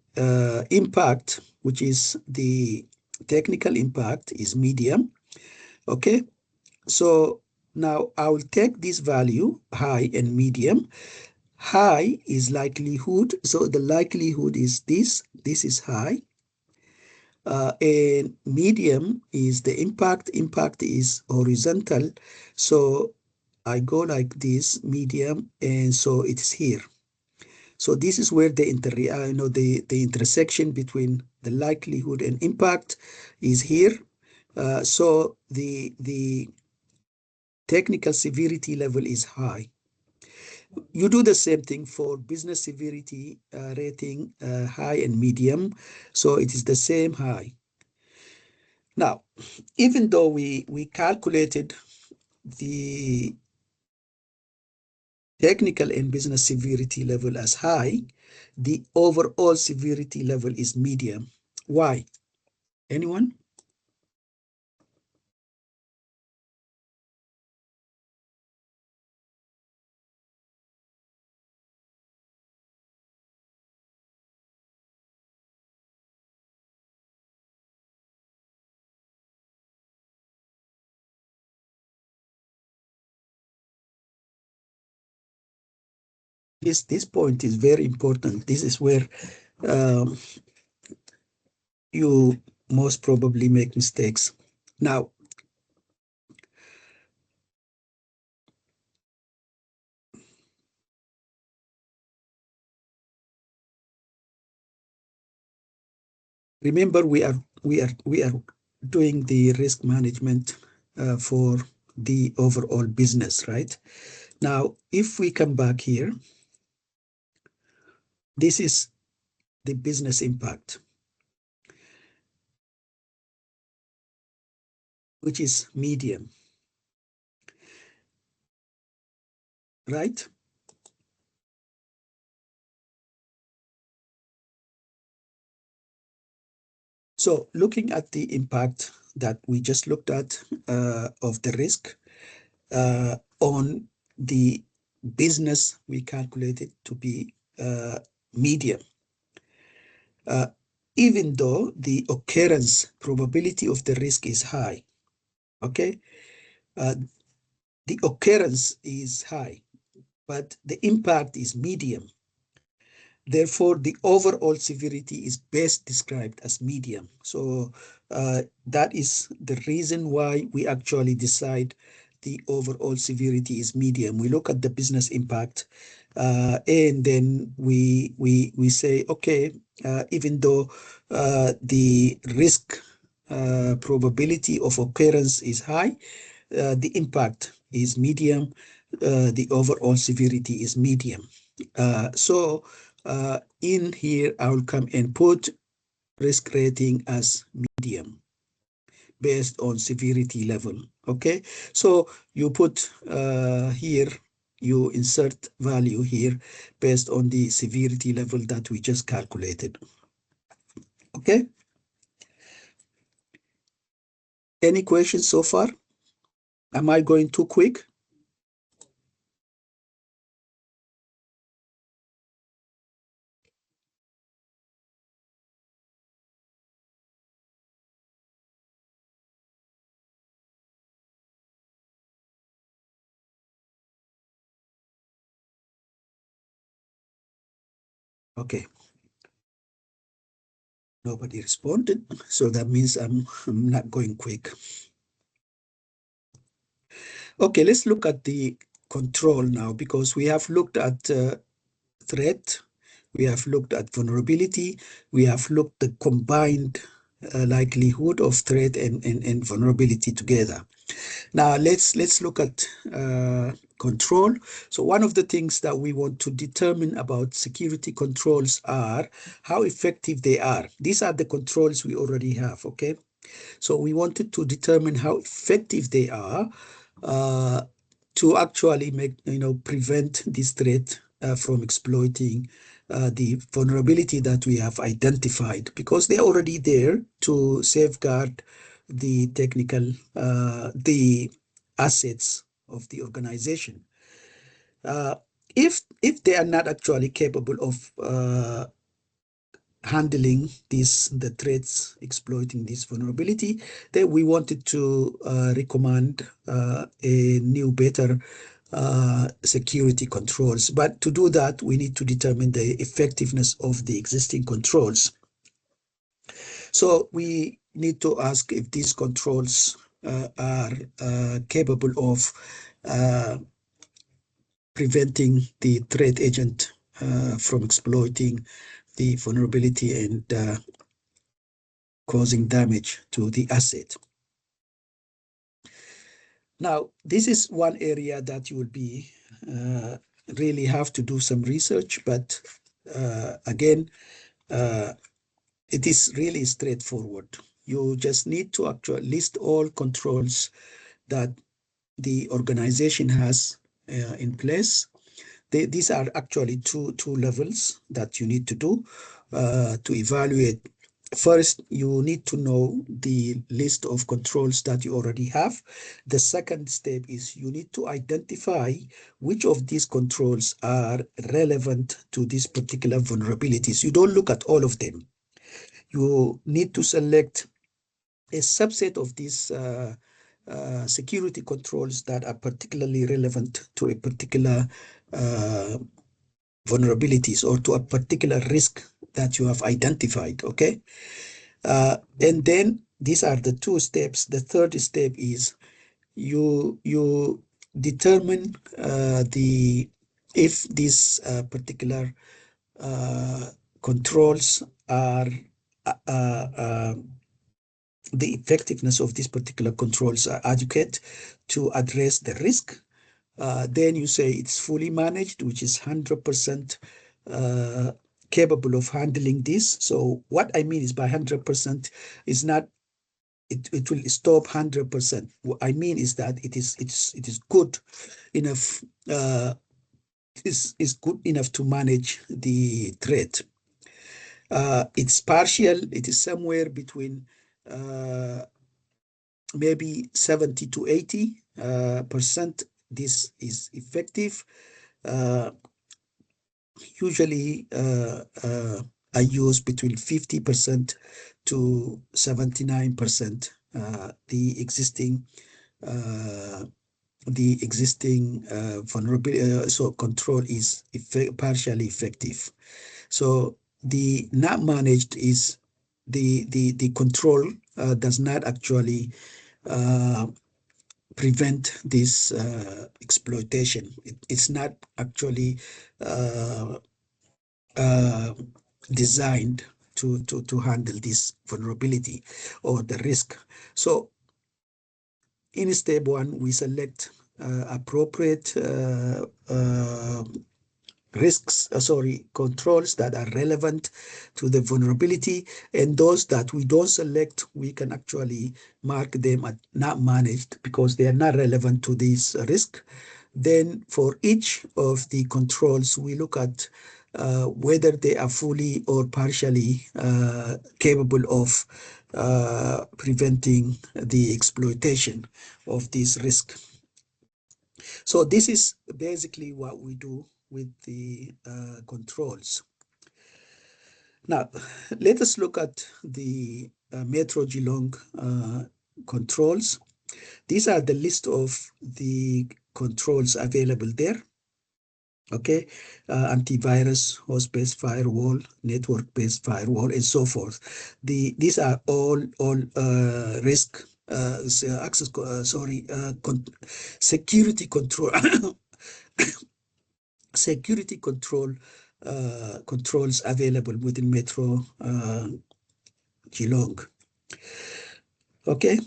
impact, which is the technical impact, is medium. Okay, so now I will take this value, high and medium. High is likelihood, so the likelihood is this is high. And medium is the impact. Impact is horizontal, so I go like this, medium, and so it's here. So this is where the intersection between the likelihood and impact is here. So the technical severity level is high. You do the same thing for business severity rating, high and medium. So it is the same high. Now, even though we calculated the technical and business severity level as high, the overall severity level is medium. Why? Anyone? This point is very important. This is where um, you most probably make mistakes. Now, remember we are doing the risk management for the overall business, right? Now, if we come back here, this is the business impact, which is medium, right? So looking at the impact that we just looked at of the risk on the business, we calculated to be medium. Even though the occurrence probability of the risk is high, okay? The occurrence is high, but the impact is medium. Therefore, the overall severity is best described as medium. So that is the reason why we actually decide the overall severity is medium. We look at the business impact and then we say, okay, even though the risk probability of occurrence is high, the impact is medium, the overall severity is medium. So in here, I will come and put risk rating as medium based on severity level, okay? So you put here, you insert value here based on the severity level that we just calculated, okay? Any questions so far? Am I going too quick? Okay. Nobody responded, so that means I'm not going quick. Okay, let's look at the control now, because we have looked at threat, we have looked at vulnerability, we have looked at the combined likelihood of threat and vulnerability together. Now let's look at control. So one of the things that we want to determine about security controls are how effective they are. These are the controls we already have, okay? So we wanted to determine how effective they are to actually prevent this threat from exploiting the vulnerability that we have identified, because they're already there to safeguard the technical, the assets of the organization. If they are not actually capable of handling the threats exploiting this vulnerability, then we wanted to recommend a new, better security controls. But to do that, we need to determine the effectiveness of the existing controls. So we need to ask if these controls are capable of preventing the threat agent from exploiting the vulnerability and causing damage to the asset. Now, this is one area that you will be really have to do some research, but again, it is really straightforward. You just need to actually list all controls that the organization has in place. These are actually two levels that you need to do to evaluate. First, you need to know the list of controls that you already have. The second step is you need to identify which of these controls are relevant to these particular vulnerabilities. You don't look at all of them. You need to select a subset of these security controls that are particularly relevant to a particular vulnerabilities or to a particular risk that you have identified, okay? And then these are the two steps. The third step is you determine if these particular controls are the effectiveness of these particular controls are adequate to address the risk. Then you say it's fully managed, which is 100% capable of handling this. So what I mean is by 100% is not it will stop 100%. What I mean is that it is good enough. Is good enough to manage the threat. It's partial. It is somewhere between maybe 70 to 80%. This is effective. Usually, I use between 50% to 79%. The existing vulnerability, so control is partially effective. So the not managed is the control does not actually prevent this exploitation. It's not actually designed to handle this vulnerability or the risk. So in step one, we select appropriate controls that are relevant to the vulnerability, and those that we don't select, we can actually mark them as not managed because they are not relevant to this risk. Then for each of the controls, we look at whether they are fully or partially capable of preventing the exploitation of this risk. So this is basically what we do with the controls. Now, let us look at the Metro Geelong controls. These are the list of the controls available there. Okay, antivirus, host-based firewall, network-based firewall, and so forth. These are all risk access. Security control. Security control controls available within Metro Geelong. Okay,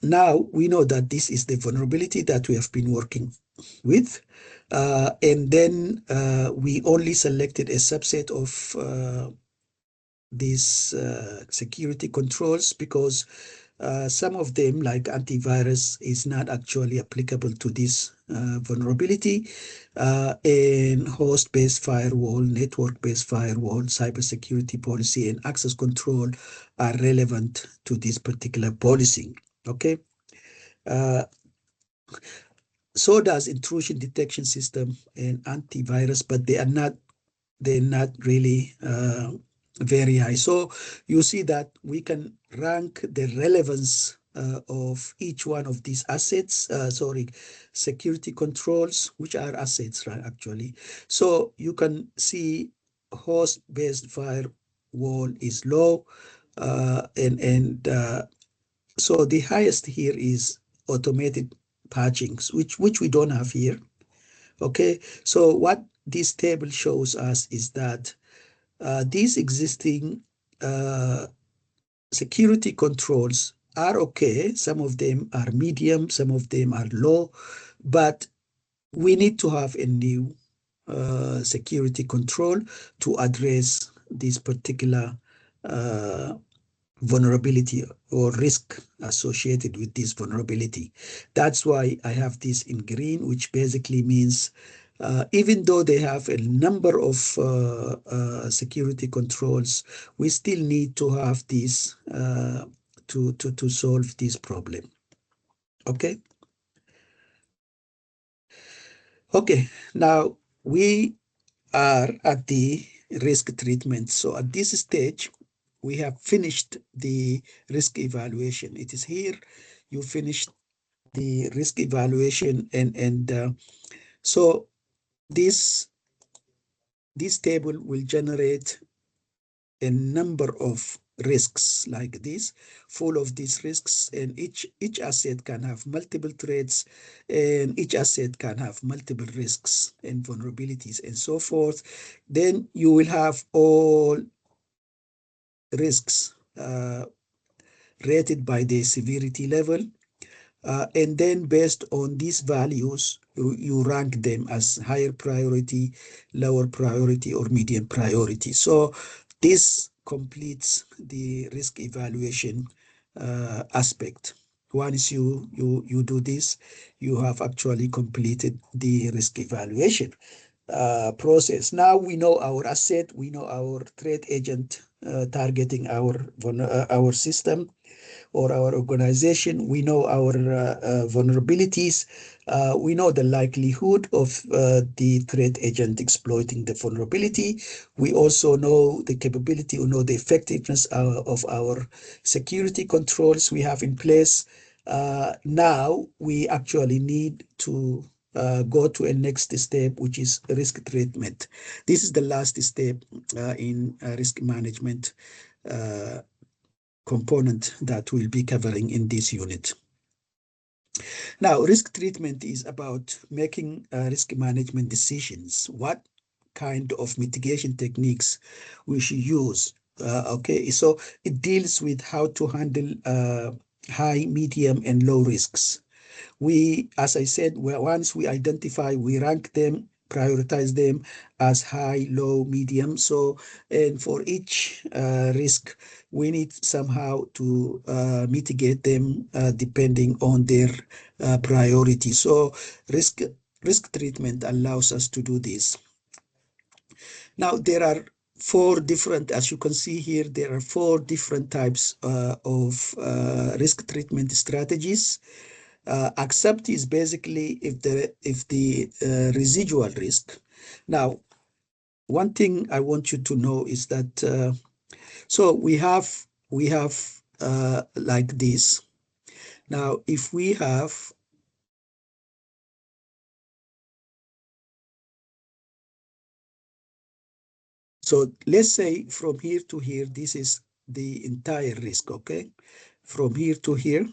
now we know that this is the vulnerability that we have been working with, and then we only selected a subset of these security controls because some of them, like antivirus, is not actually applicable to this vulnerability, and host-based firewall, network-based firewall, cybersecurity policy, and access control are relevant to this particular policy. Okay. So does intrusion detection system and antivirus, but they're not really very high. So you see that we can rank the relevance of each one of these assets, security controls, which are assets, right, actually. So you can see host-based firewall is low, and so the highest here is automated patchings, which we don't have here. Okay, so what this table shows us is that these existing security controls are okay. Some of them are medium, some of them are low, but we need to have a new security control to address this particular vulnerability or risk associated with this vulnerability. That's why I have this in green, which basically means even though they have a number of security controls, we still need to have this to solve this problem. Okay. Okay, now we are at the risk treatment. So at this stage, we have finished the risk evaluation. It is here. You finished the risk evaluation, and so this table will generate a number of risks like this, full of these risks, and each asset can have multiple threats, and each asset can have multiple risks and vulnerabilities and so forth. Then you will have all risks rated by the severity level. And then based on these values, you rank them as higher priority, lower priority, or medium priority. So this completes the risk evaluation aspect. Once you do this, you have actually completed the risk evaluation process. Now we know our asset, we know our threat agent targeting our system or our organization. We know our vulnerabilities. We know the likelihood of the threat agent exploiting the vulnerability. We also know the capability, we know the effectiveness of our security controls we have in place. Now we actually need to go to a next step, which is risk treatment. This is the last step in risk management component that we'll be covering in this unit. Now, risk treatment is about making risk management decisions. What kind of mitigation techniques we should use? Okay, so it deals with how to handle high, medium, and low risks. We, as I said, once we identify, we rank them, prioritize them as high, low, medium. So, and for each risk, we need somehow to mitigate them depending on their priority. So, risk treatment allows us to do this. Now, there are four different, as you can see here, there are four different types of risk treatment strategies. Accept is basically if the residual risk. Now, one thing I want you to know is that so we have like this. Now, if we have so let's say from here to here, this is the entire risk, okay? From here to here.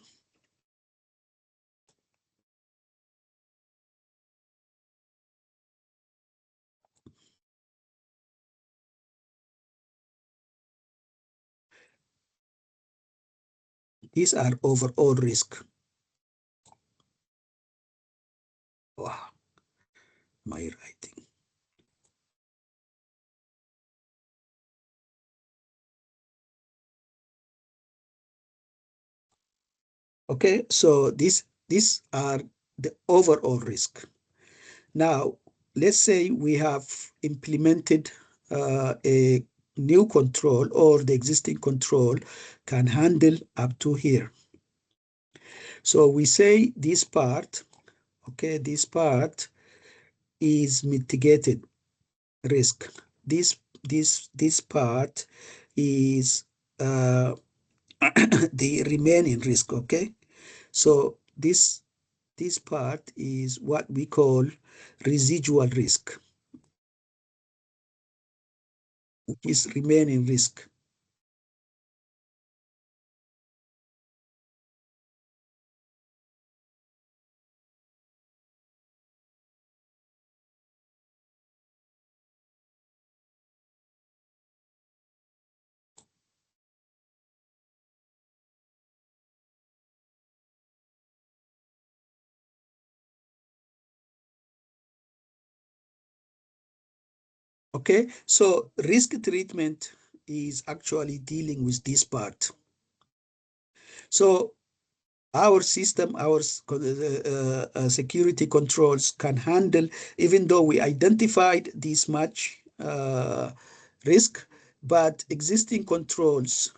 These are overall risk. Wow, my writing. Okay, so these are the overall risk. Now, let's say we have implemented a new control, or the existing control can handle up to here. So we say this part, okay, this part is mitigated risk. This part is the remaining risk, okay? So this part is what we call residual risk, which is remaining risk. Okay, so risk treatment is actually dealing with this part. So our system, our security controls can handle, even though we identified this much risk, but existing controls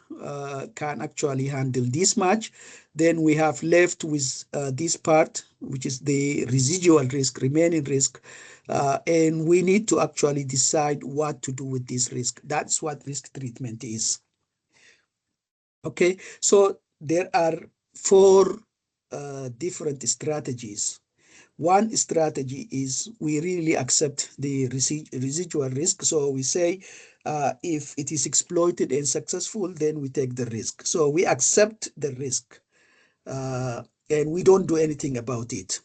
can actually handle this much. Then we have left with this part, which is the residual risk, remaining risk, and we need to actually decide what to do with this risk. That's what risk treatment is. Okay, so there are four different strategies. One strategy is we really accept the residual risk. So we say if it is exploited and successful, then we take the risk. So we accept the risk and we don't do anything about it.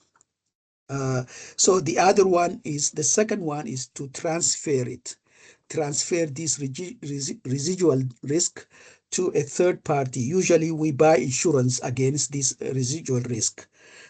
So the other one is, the second one is to transfer it. transfer this residual risk to a third party. Usually we buy insurance against this residual risk.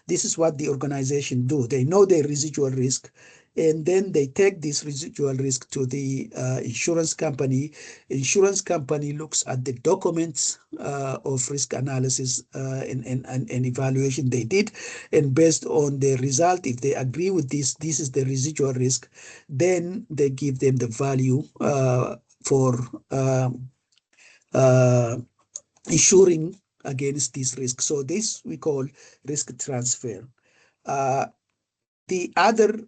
This is what the organization do. They know their residual risk, and then they take this residual risk to the insurance company. Insurance company looks at the documents of risk analysis and evaluation they did, and based on the result, if they agree with this is the residual risk, then they give them the value for insuring against this risk. So this we call risk transfer. The other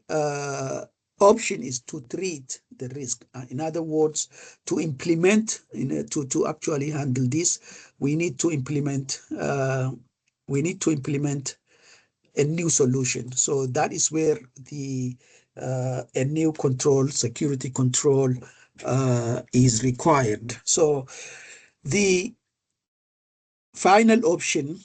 option is to treat the risk. In other words, to implement, to actually handle this, we need to implement a new solution. So that is where a new control, security control, is required. So the final option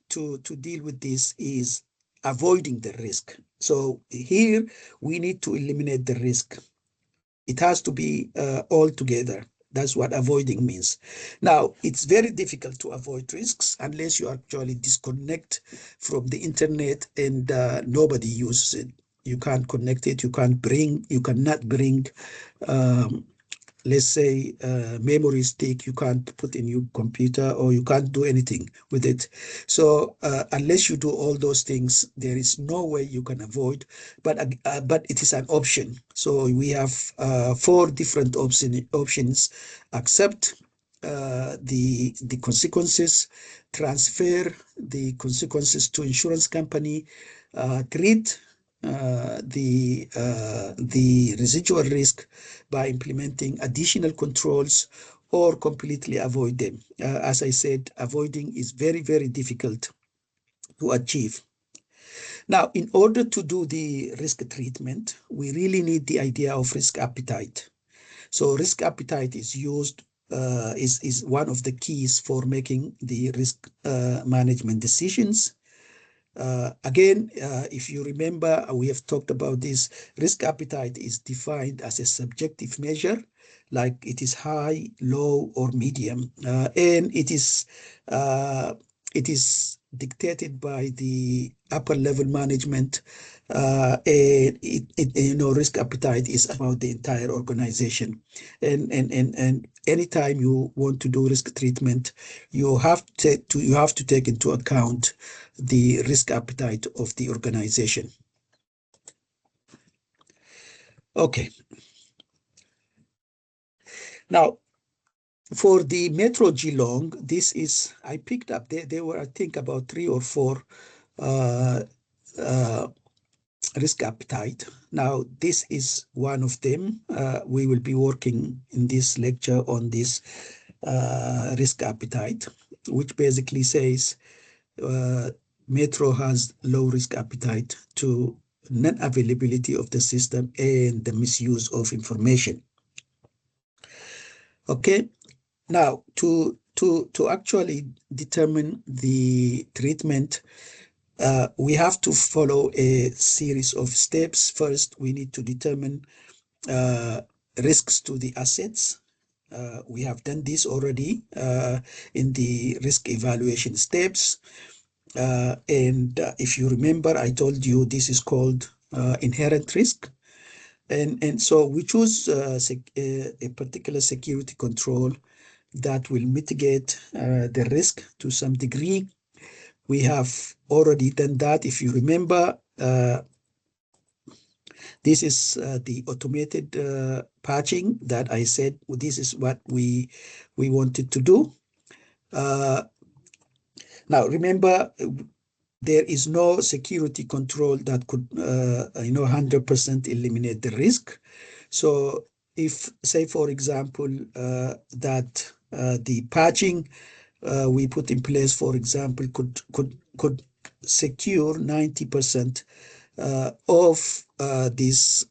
to deal with this is avoiding the risk. So here we need to eliminate the risk. It has to be all together. That's what avoiding means. Now, it's very difficult to avoid risks unless you actually disconnect from the internet and nobody uses it. You can't connect it. You cannot bring let's say memory stick. You can't put in your computer, or you can't do anything with it. So unless you do all those things, there is no way you can avoid, but it is an option. So we have 4 different options: accept the consequences, transfer the consequences to insurance company, treat the residual risk by implementing additional controls, or completely avoid them. As I said, avoiding is very, very difficult to achieve. Now, in order to do the risk treatment, we really need the idea of risk appetite. So risk appetite is used, is one of the keys for making the risk management decisions. Again, if you remember, we have talked about this. Risk appetite is defined as a subjective measure, like it is high, low, or medium, and it is dictated by the upper level management. And risk appetite is about the entire organization. And anytime you want to do risk treatment, you have to take into account the risk appetite of the organization. Okay. Now, for the Metro Geelong, this is, I picked up, there were, I think, about 3 or 4 risk appetite. Now, this is one of them. We will be working in this lecture on this risk appetite, which basically says Metro has low risk appetite to non-availability of the system and the misuse of information. Okay, now to actually determine the treatment, we have to follow a series of steps. First, we need to determine risks to the assets. We have done this already in the risk evaluation steps. And if you remember, I told you this is called inherent risk. And so we choose a particular security control that will mitigate the risk to some degree. We have already done that. If you remember, this is the automated patching that I said, well, this is what we wanted to do. Now, remember, there is no security control that could 100% eliminate the risk. So if, say, for example, that the patching we put in place, for example, could secure 90% of this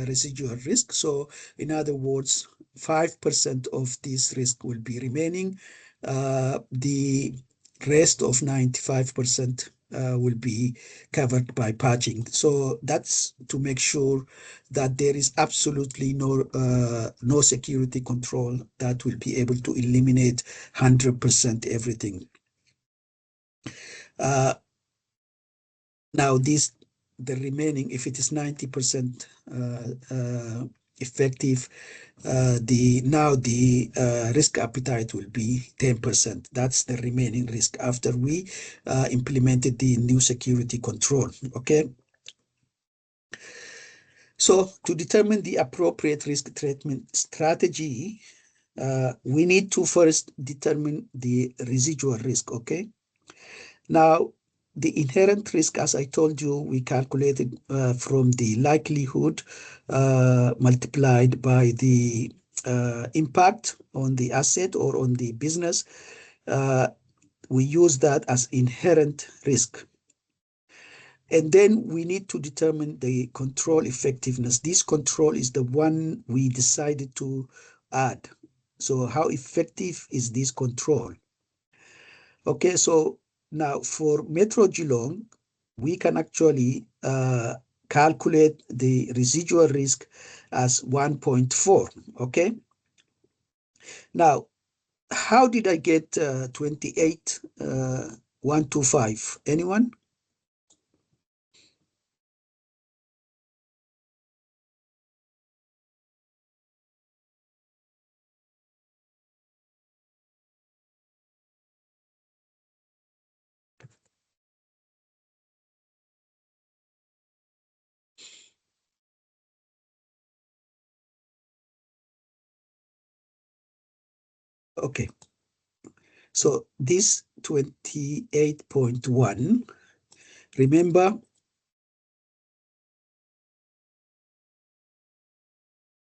residual risk. So in other words, 5% of this risk will be remaining. The rest of 95% will be covered by patching. So that's to make sure that there is absolutely no security control that will be able to eliminate 100% everything. Now the remaining, if it is 90% effective, the risk appetite will be 10%. That's the remaining risk after we implemented the new security control. Okay. So to determine the appropriate risk treatment strategy, we need to first determine the residual risk. Okay. Now, the inherent risk, as I told you, we calculated from the likelihood multiplied by the impact on the asset or on the business. We use that as inherent risk. And then we need to determine the control effectiveness. This control is the one we decided to add. So how effective is this control? Okay, so now for Metro Geelong, we can actually calculate the residual risk as 1.4, okay? Now, how did I get 28,125? Anyone? Okay, so this 28.1,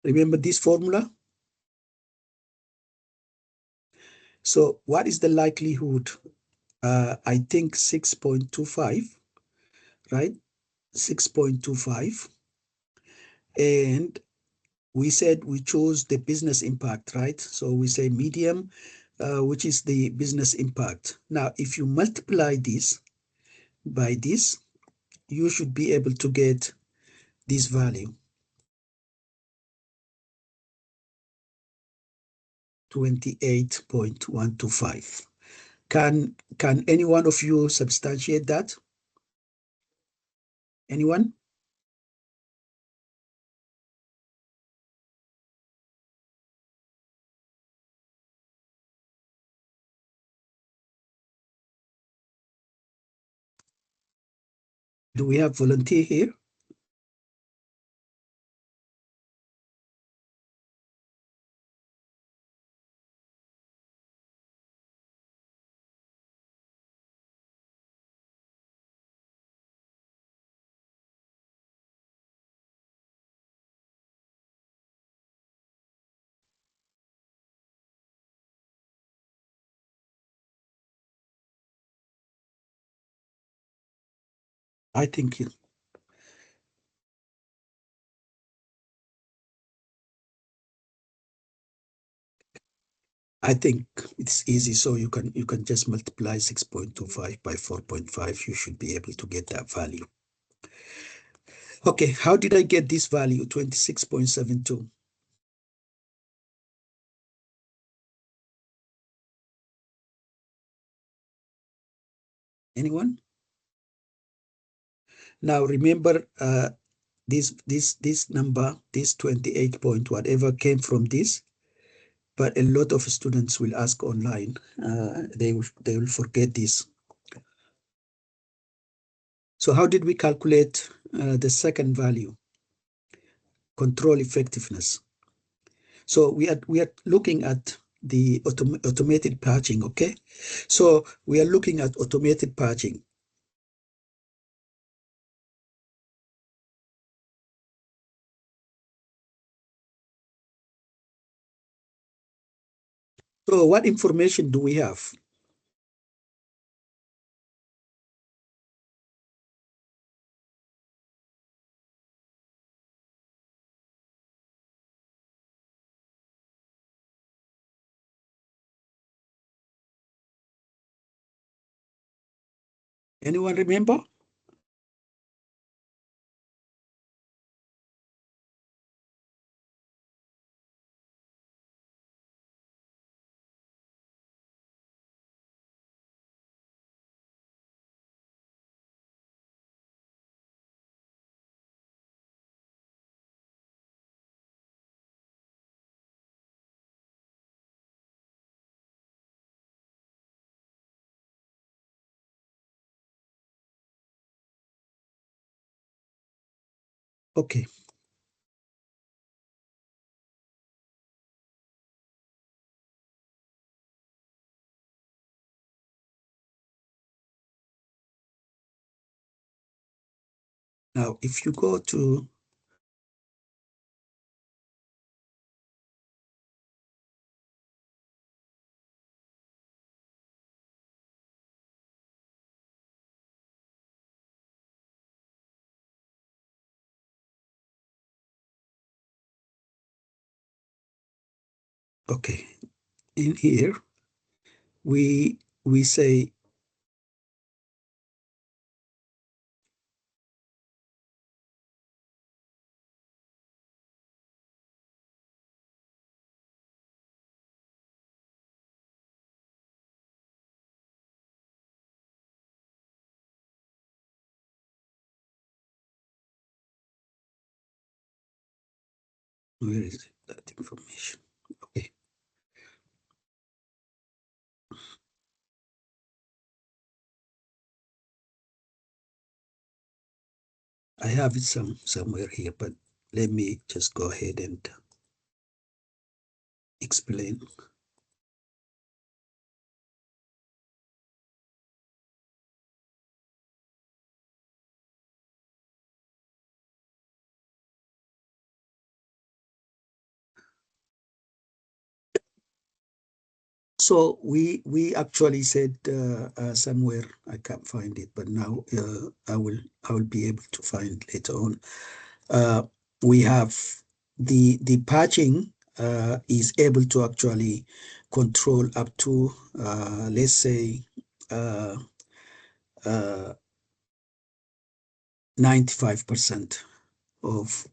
remember this formula? So what is the likelihood? I think 6.25, right? 6.25. And we said we chose the business impact, right? So we say medium, which is the business impact. Now, if you multiply this by this, you should be able to get this value, 28.125. Can any one of you substantiate that? Anyone? Do we have volunteer here? I think it's easy. So you can just multiply 6.25 by 4.5. You should be able to get that value. Okay, how did I get this value, 26.72? Anyone? Now remember, this number, this 28 point whatever came from this, but a lot of students will ask online. They will forget this. So how did we calculate the second value? Control effectiveness. So we are looking at the automated patching, okay? So we are looking at automated patching. So what information do we have? Anyone remember? Okay. Now, if you go to okay, in here, we say where is that information? Okay. I have it somewhere here, but let me just go ahead and explain. So we actually said somewhere, I can't find it, but now I will be able to find later on. We have the patching is able to actually control up to let's say 95% of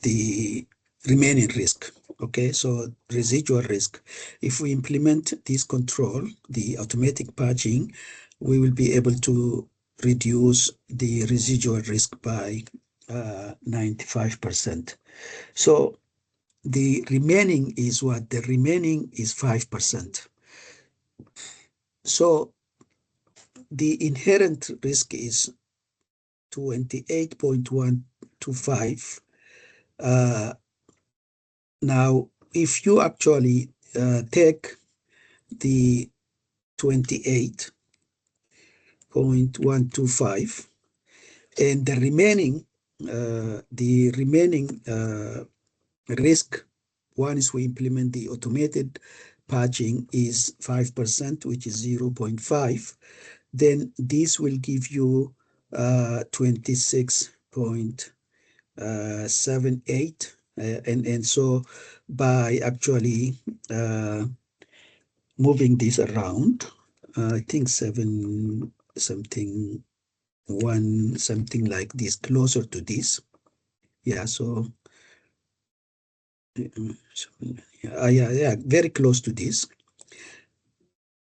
the remaining risk. Okay, so residual risk. If we implement this control, the automatic patching, we will be able to reduce the residual risk by 95%. So the remaining is what? The remaining is 5%. So the inherent risk is 28.125. Now, if you actually take the 28.125 and the remaining risk, once we implement the automated patching, is 5%, which is 0.5, then this will give you 26.78. And so by actually moving this around, I think 7 something, 1 something like this, closer to this. Yeah, so yeah, very close to this.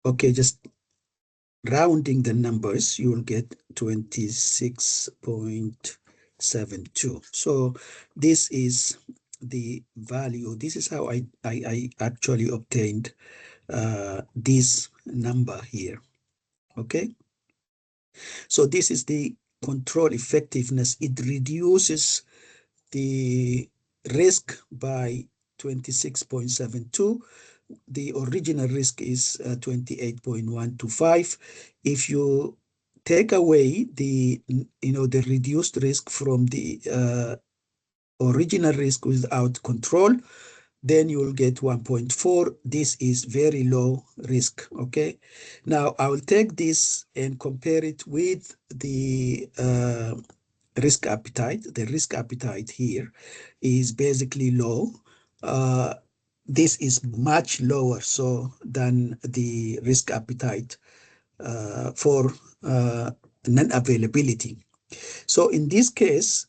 Okay, just rounding the numbers, you will get 26.72. So this is the value. This is how I actually obtained this number here. Okay, so this is the control effectiveness. It reduces the risk by 26.72. The original risk is 28.125. If you take away the reduced risk from the original risk without control, then you will get 1.4. This is very low risk. Okay, now I will take this and compare it with the risk appetite. The risk appetite here is basically low. this is much lower than the risk appetite for non-availability. So in this case,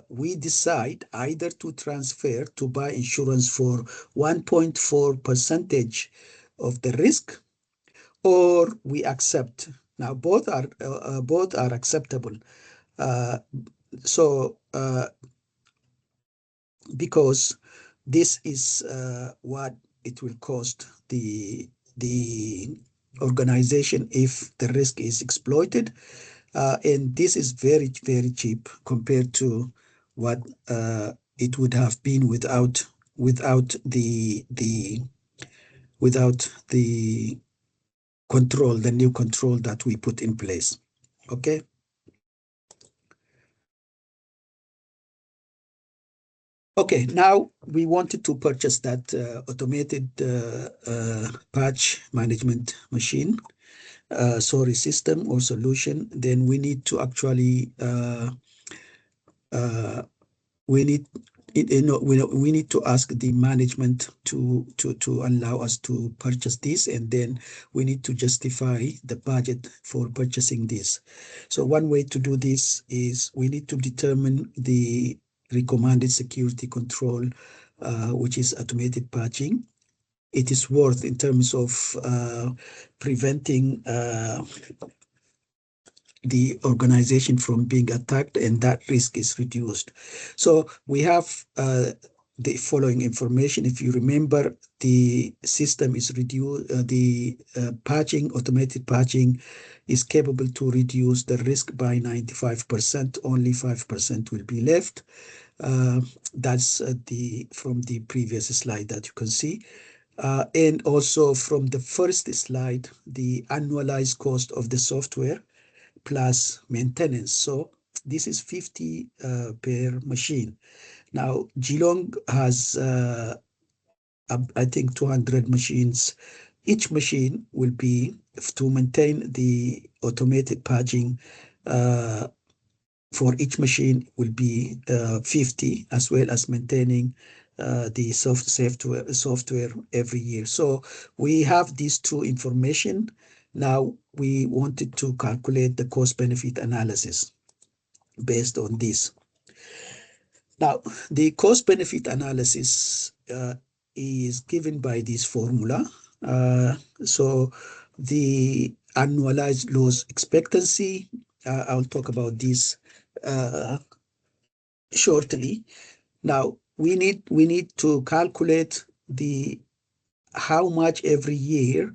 we decide either to transfer to buy insurance for 1.4% of the risk, or we accept. Now both are acceptable. Because this is what it will cost the organization if the risk is exploited, and this is very, very cheap compared to what it would have been without the control, the new control that we put in place. Okay. Okay, now we wanted to purchase that automated patch management machine, sorry, system or solution. Then we need to actually we need to ask the management to allow us to purchase this, and then we need to justify the budget for purchasing this. So one way to do this is we need to determine the recommended security control, which is automated patching. It is worth in terms of preventing the organization from being attacked, and that risk is reduced. So we have the following information. If you remember, the system is reduced, the patching, automated patching is capable to reduce the risk by 95%, only 5% will be left. That's from the previous slide that you can see. And also from the first slide, the annualized cost of the software plus maintenance. So this is 50 per machine. Now, Geelong has, I think, 200 machines. Each machine will be, to maintain the automated patching for each machine will be 50, as well as maintaining the software every year. So we have these two information. Now we wanted to calculate the cost-benefit analysis based on this. Now, the cost-benefit analysis is given by this formula. So the annualized loss expectancy, I'll talk about this shortly. Now, we need to calculate how much every year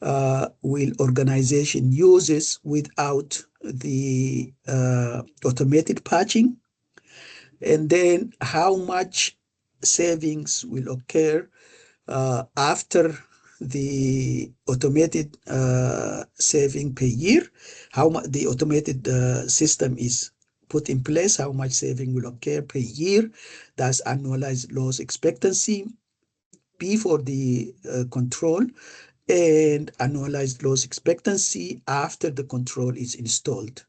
will organization uses without the automated patching, and then how much savings will occur after the automated saving per year, how much the automated system is put in place, how much saving will occur per year. That's annualized loss expectancy. P for the control, and annualized loss expectancy after the control is installed.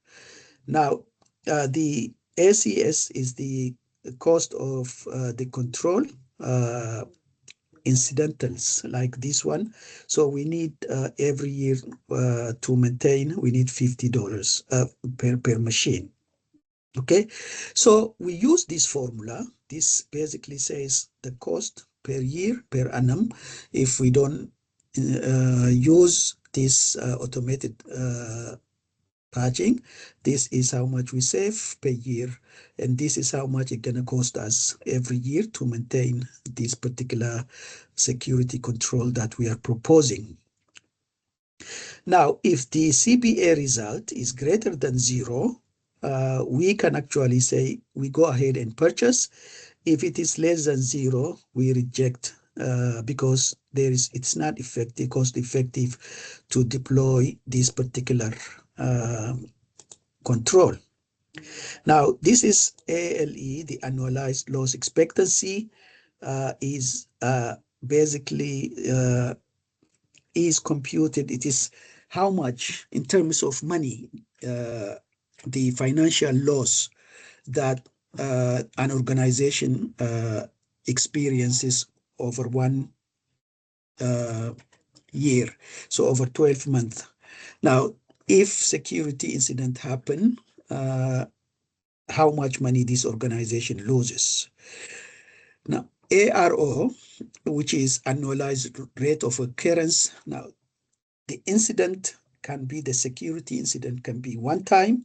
Now, the ACS is the cost of the control incidentals like this one. So we need every year to maintain, we need $50 per machine. Okay, so we use this formula. This basically says the cost per year per annum if we don't use this automated patching. This is how much we save per year, and this is how much it's going to cost us every year to maintain this particular security control that we are proposing. Now, if the CBA result is greater than 0, we can actually say we go ahead and purchase. If it is less than 0, we reject because it's not effective, cost effective to deploy this particular control. Now, this is ALE, the annualized loss expectancy is basically is computed. It is how much in terms of money, the financial loss that an organization experiences over 1 year, so over 12 months. Now, if security incident happen, how much money this organization loses. Now, ARO, which is annualized rate of occurrence. Now, the incident can be, the security incident can be 1 time,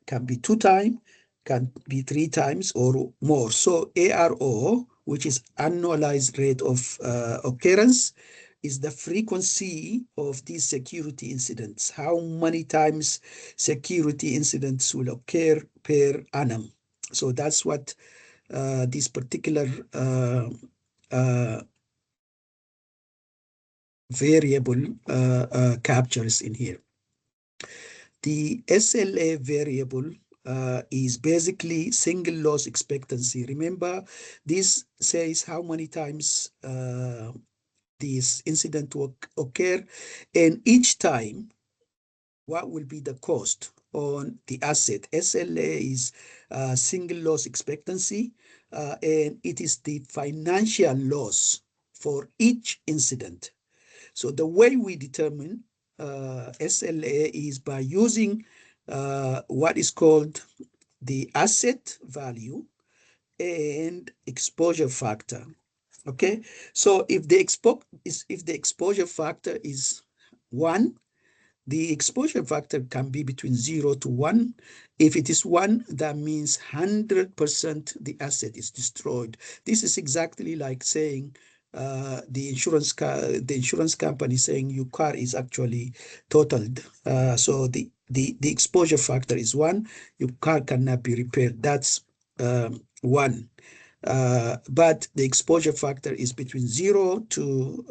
can be 2 times, can be 3 times or more. So ARO, which is annualized rate of occurrence, is the frequency of these security incidents. How many times security incidents will occur per annum. So that's what this particular variable captures in here. The SLA variable is basically single loss expectancy. Remember, this says how many times this incident will occur, and each time, what will be the cost on the asset. SLA is single loss expectancy, and it is the financial loss for each incident. So the way we determine SLA is by using what is called the asset value and exposure factor. Okay, so if the exposure factor is 1, the exposure factor can be between 0 to 1. If it is 1, that means 100% the asset is destroyed. This is exactly like saying the insurance company saying your car is actually totaled. So the exposure factor is 1. Your car cannot be repaired. That's 1. But the exposure factor is between 0 to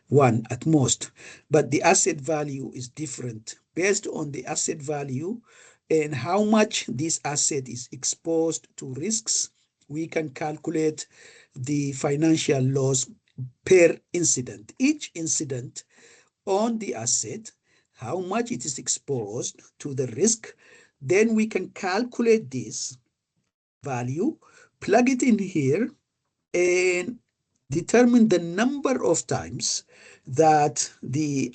1 at most. But the asset value is different. Based on the asset value and how much this asset is exposed to risks, we can calculate the financial loss per incident. Each incident on the asset, how much it is exposed to the risk, then we can calculate this value, plug it in here, and determine the number of times that the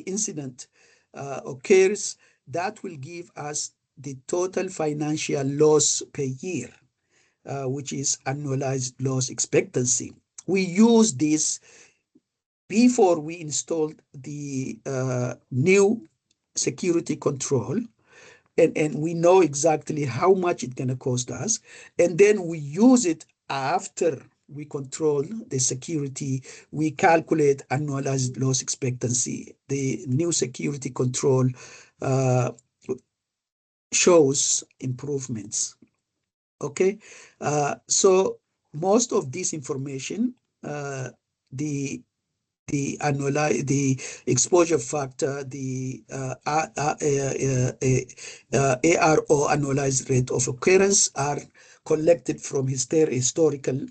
incident occurs. That will give us the total financial loss per year, which is annualized loss expectancy. We use this before we installed the new security control, and we know exactly how much it's going to cost us. And then we use it after we control the security. We calculate annualized loss expectancy. The new security control shows improvements. Okay, so most of this information, the exposure factor, the ARO, annualized rate of occurrence, are collected from historical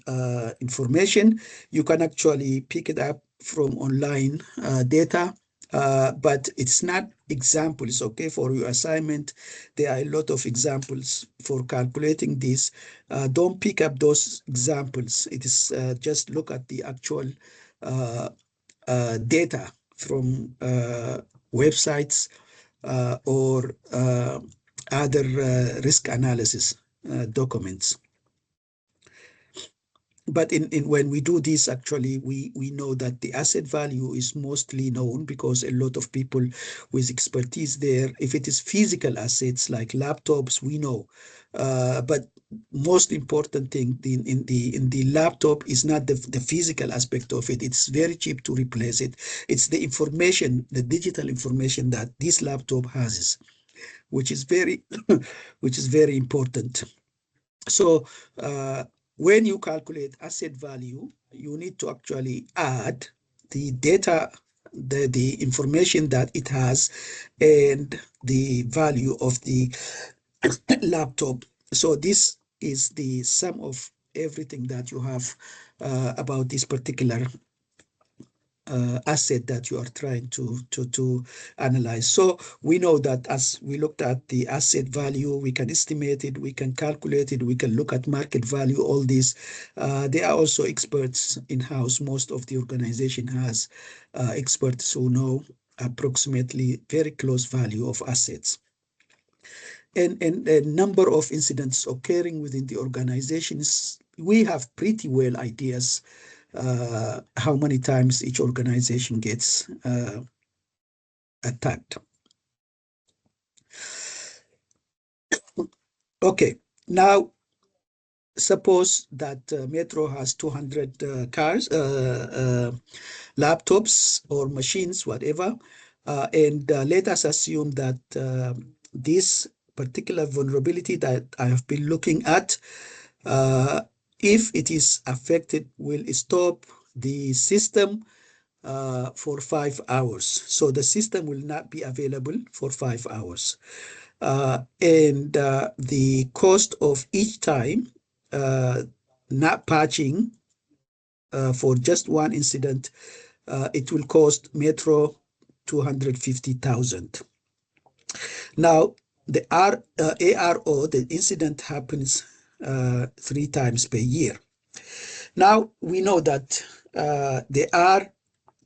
information. You can actually pick it up from online data, but it's not examples. Okay, for your assignment, there are a lot of examples for calculating this. Don't pick up those examples. It is just look at the actual data from websites or other risk analysis documents. But when we do this, actually, we know that the asset value is mostly known because a lot of people with expertise there. If it is physical assets like laptops, we know. But most important thing in the laptop is not the physical aspect of it. It's very cheap to replace it. It's the information, the digital information that this laptop has, which is very important. So when you calculate asset value, you need to actually add the data, the information that it has, and the value of the laptop. So this is the sum of everything that you have about this particular asset that you are trying to analyze. So we know that as we looked at the asset value, we can estimate it, we can calculate it, we can look at market value, all these. They are also experts in-house. Most of the organization has experts who know approximately very close value of assets. And a number of incidents occurring within the organizations, we have pretty well ideas how many times each organization gets attacked. Okay, now suppose that Metro has 200 cars, laptops or machines, whatever, and let us assume that this particular vulnerability that I have been looking at, if it is affected, will stop the system for 5 hours. So the system will not be available for 5 hours. And the cost of each time not patching for just one incident, it will cost Metro 250,000. Now, the ARO, the incident happens 3 times per year. Now, we know that there are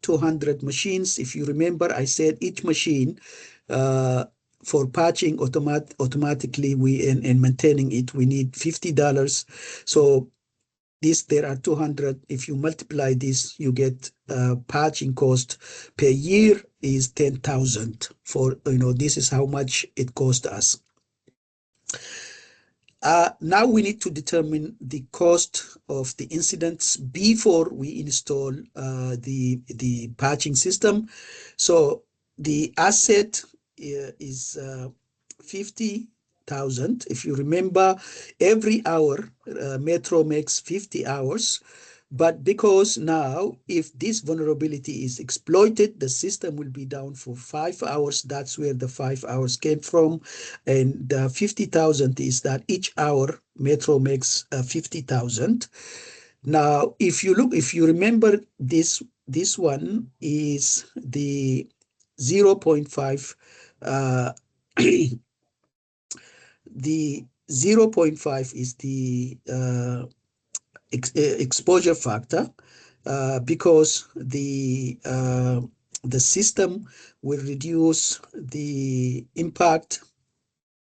200 machines. If you remember, I said each machine for patching automatically and maintaining it, we need $50. So there are 200. If you multiply this, you get patching cost per year is 10,000. For this is how much it cost us. Now we need to determine the cost of the incidents before we install the patching system. So the asset is 50,000. If you remember, every hour Metro makes 50 hours. But because now, if this vulnerability is exploited, the system will be down for 5 hours. That's where the 5 hours came from. And the 50,000 is that each hour Metro makes 50,000. Now, if you remember, this one is the 0.5. The 0.5 is the exposure factor because the system will reduce the impact,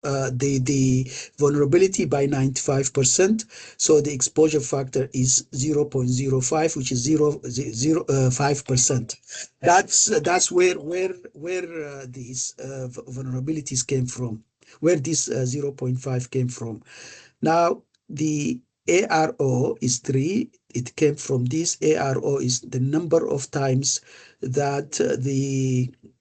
the vulnerability by 95%. So the exposure factor is 0.05, which is 0.05%. That's where these vulnerabilities came from, where this 0.5 came from. Now the ARO is 3. It came from this. ARO is the number of times that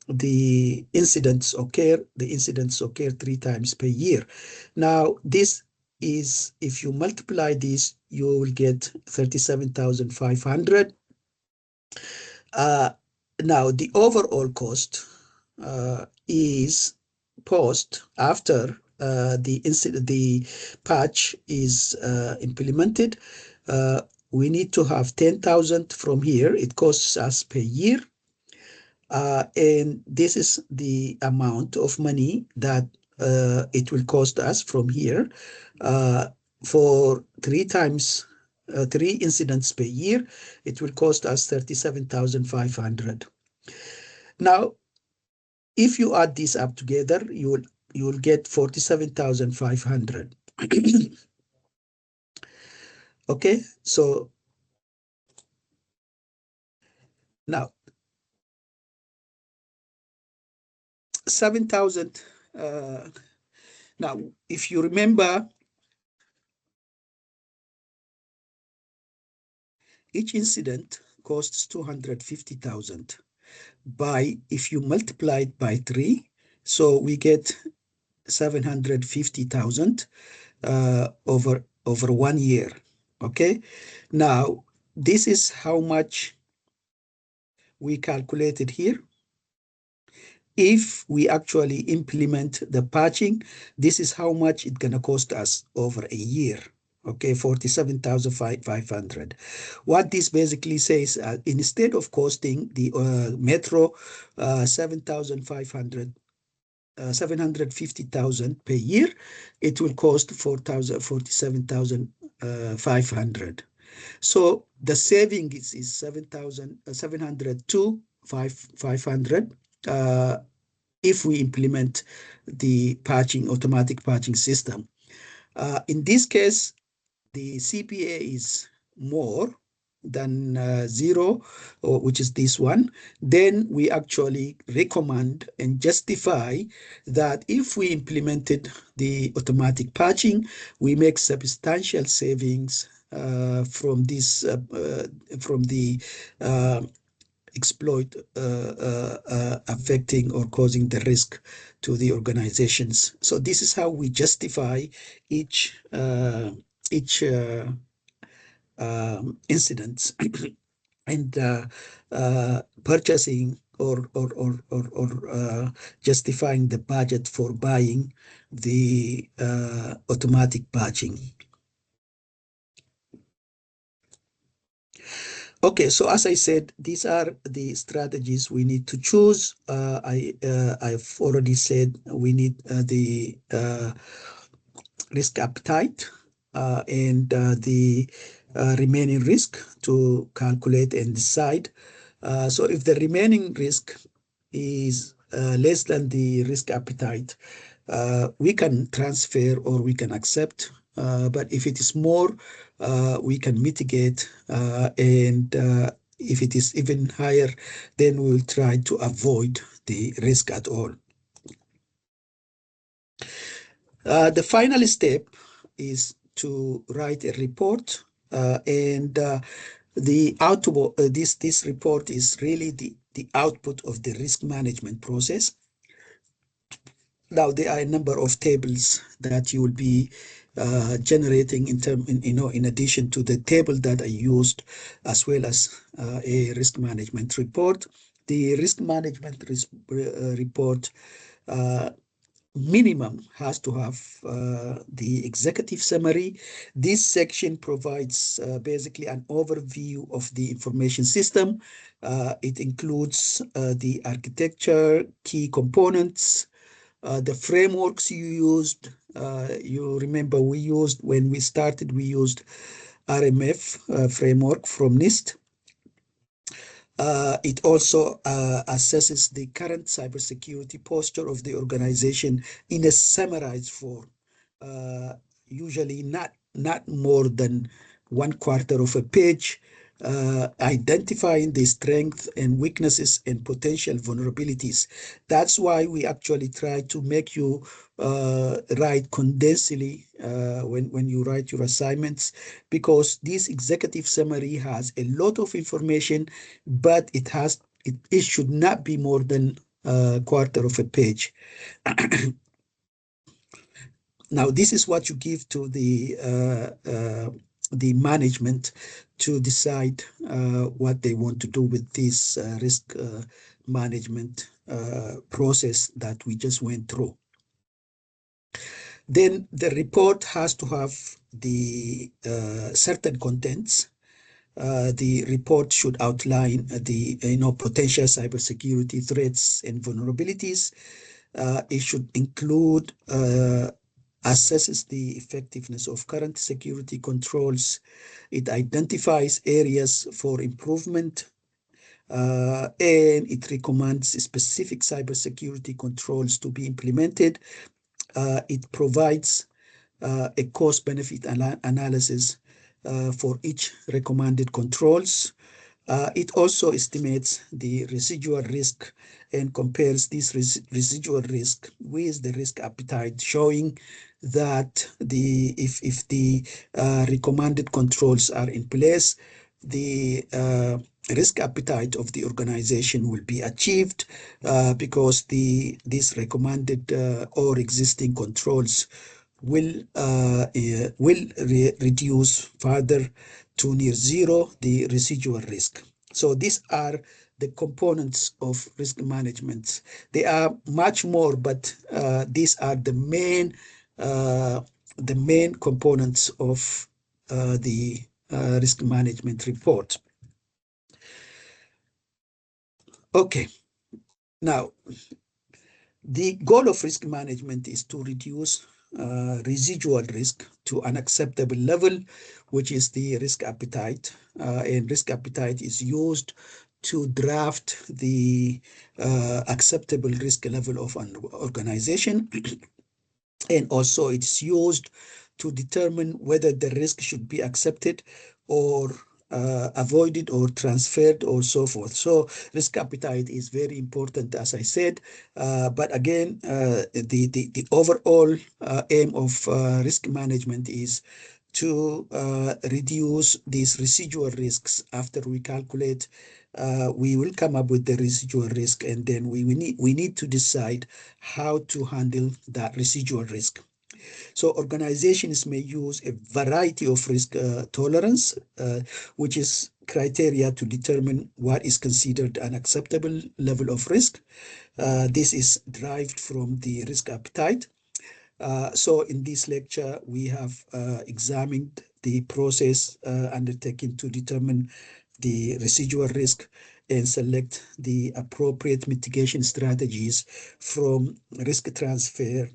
the incidents occur. The incidents occur 3 times per year. Now, this is, if you multiply this, you will get 37,500. Now, the overall cost is after the patch is implemented. We need to have 10,000 from here. It costs us per year. And this is the amount of money that it will cost us from here for 3 incidents per year. It will cost us 37,500. Now, if you add this up together, you will get 47,500. Okay, so now 7,000. Now, if you remember, each incident costs 250,000. If you multiply it by 3, so we get 750,000 over 1 year. Okay, now this is how much we calculated here. If we actually implement the patching, this is how much it's gonna cost us over a year. Okay, 47,500. What this basically says, instead of costing the Metro 750,000 per year, it will cost 47,500. So the saving is 700 to 500 if we implement the automatic patching system. In this case, the CPA is more than zero, which is this one. Then we actually recommend and justify that if we implemented the automatic patching, we make substantial savings from this from the exploit affecting or causing the risk to the organizations. So this is how we justify each incidents and purchasing or justifying the budget for buying the automatic patching. Okay, so as I said, these are the strategies we need to choose. I've already said we need the risk appetite and the remaining risk to calculate and decide. So if the remaining risk is less than the risk appetite, we can transfer or we can accept. But if it is more, we can mitigate. And if it is even higher, then we will try to avoid the risk at all. The final step is to write a report, and the output. This report is really the output of the risk management process. Now there are a number of tables that you will be generating in addition to the table that I used, as well as a risk management report. The risk management report minimum has to have the executive summary. This section provides basically an overview of the information system. It includes the architecture, key components, the frameworks you used. You remember when we started, we used RMF framework from NIST. It also assesses the current cybersecurity posture of the organization in a summarized form, usually not more than 1/4 of a page, identifying the strengths and weaknesses and potential vulnerabilities. That's why we actually try to make you write condensedly when you write your assignments, because this executive summary has a lot of information, but it should not be more than 1/4 of a page. Now, this is what you give to the management to decide what they want to do with this risk management process that we just went through. Then the report has to have the certain contents. The report should outline the potential cybersecurity threats and vulnerabilities. It should include assesses the effectiveness of current security controls. It identifies areas for improvement, and it recommends specific cybersecurity controls to be implemented. It provides a cost-benefit analysis for each recommended controls. It also estimates the residual risk and compares this residual risk with the risk appetite, showing that if the recommended controls are in place, the risk appetite of the organization will be achieved because these recommended or existing controls will reduce further to near zero the residual risk. So these are the components of risk management. There are much more, but these are the main components of the risk management report. Okay, now the goal of risk management is to reduce residual risk to an acceptable level, which is the risk appetite. And risk appetite is used to draft the acceptable risk level of an organization. And also it's used to determine whether the risk should be accepted or avoided or transferred or so forth. So risk appetite is very important, as I said. But again, the overall aim of risk management is to reduce these residual risks. After we calculate, we will come up with the residual risk, and then we need to decide how to handle that residual risk. So organizations may use a variety of risk tolerance, which is criteria to determine what is considered an acceptable level of risk. This is derived from the risk appetite. So in this lecture, we have examined the process undertaken to determine the residual risk and select the appropriate mitigation strategies from risk transfer,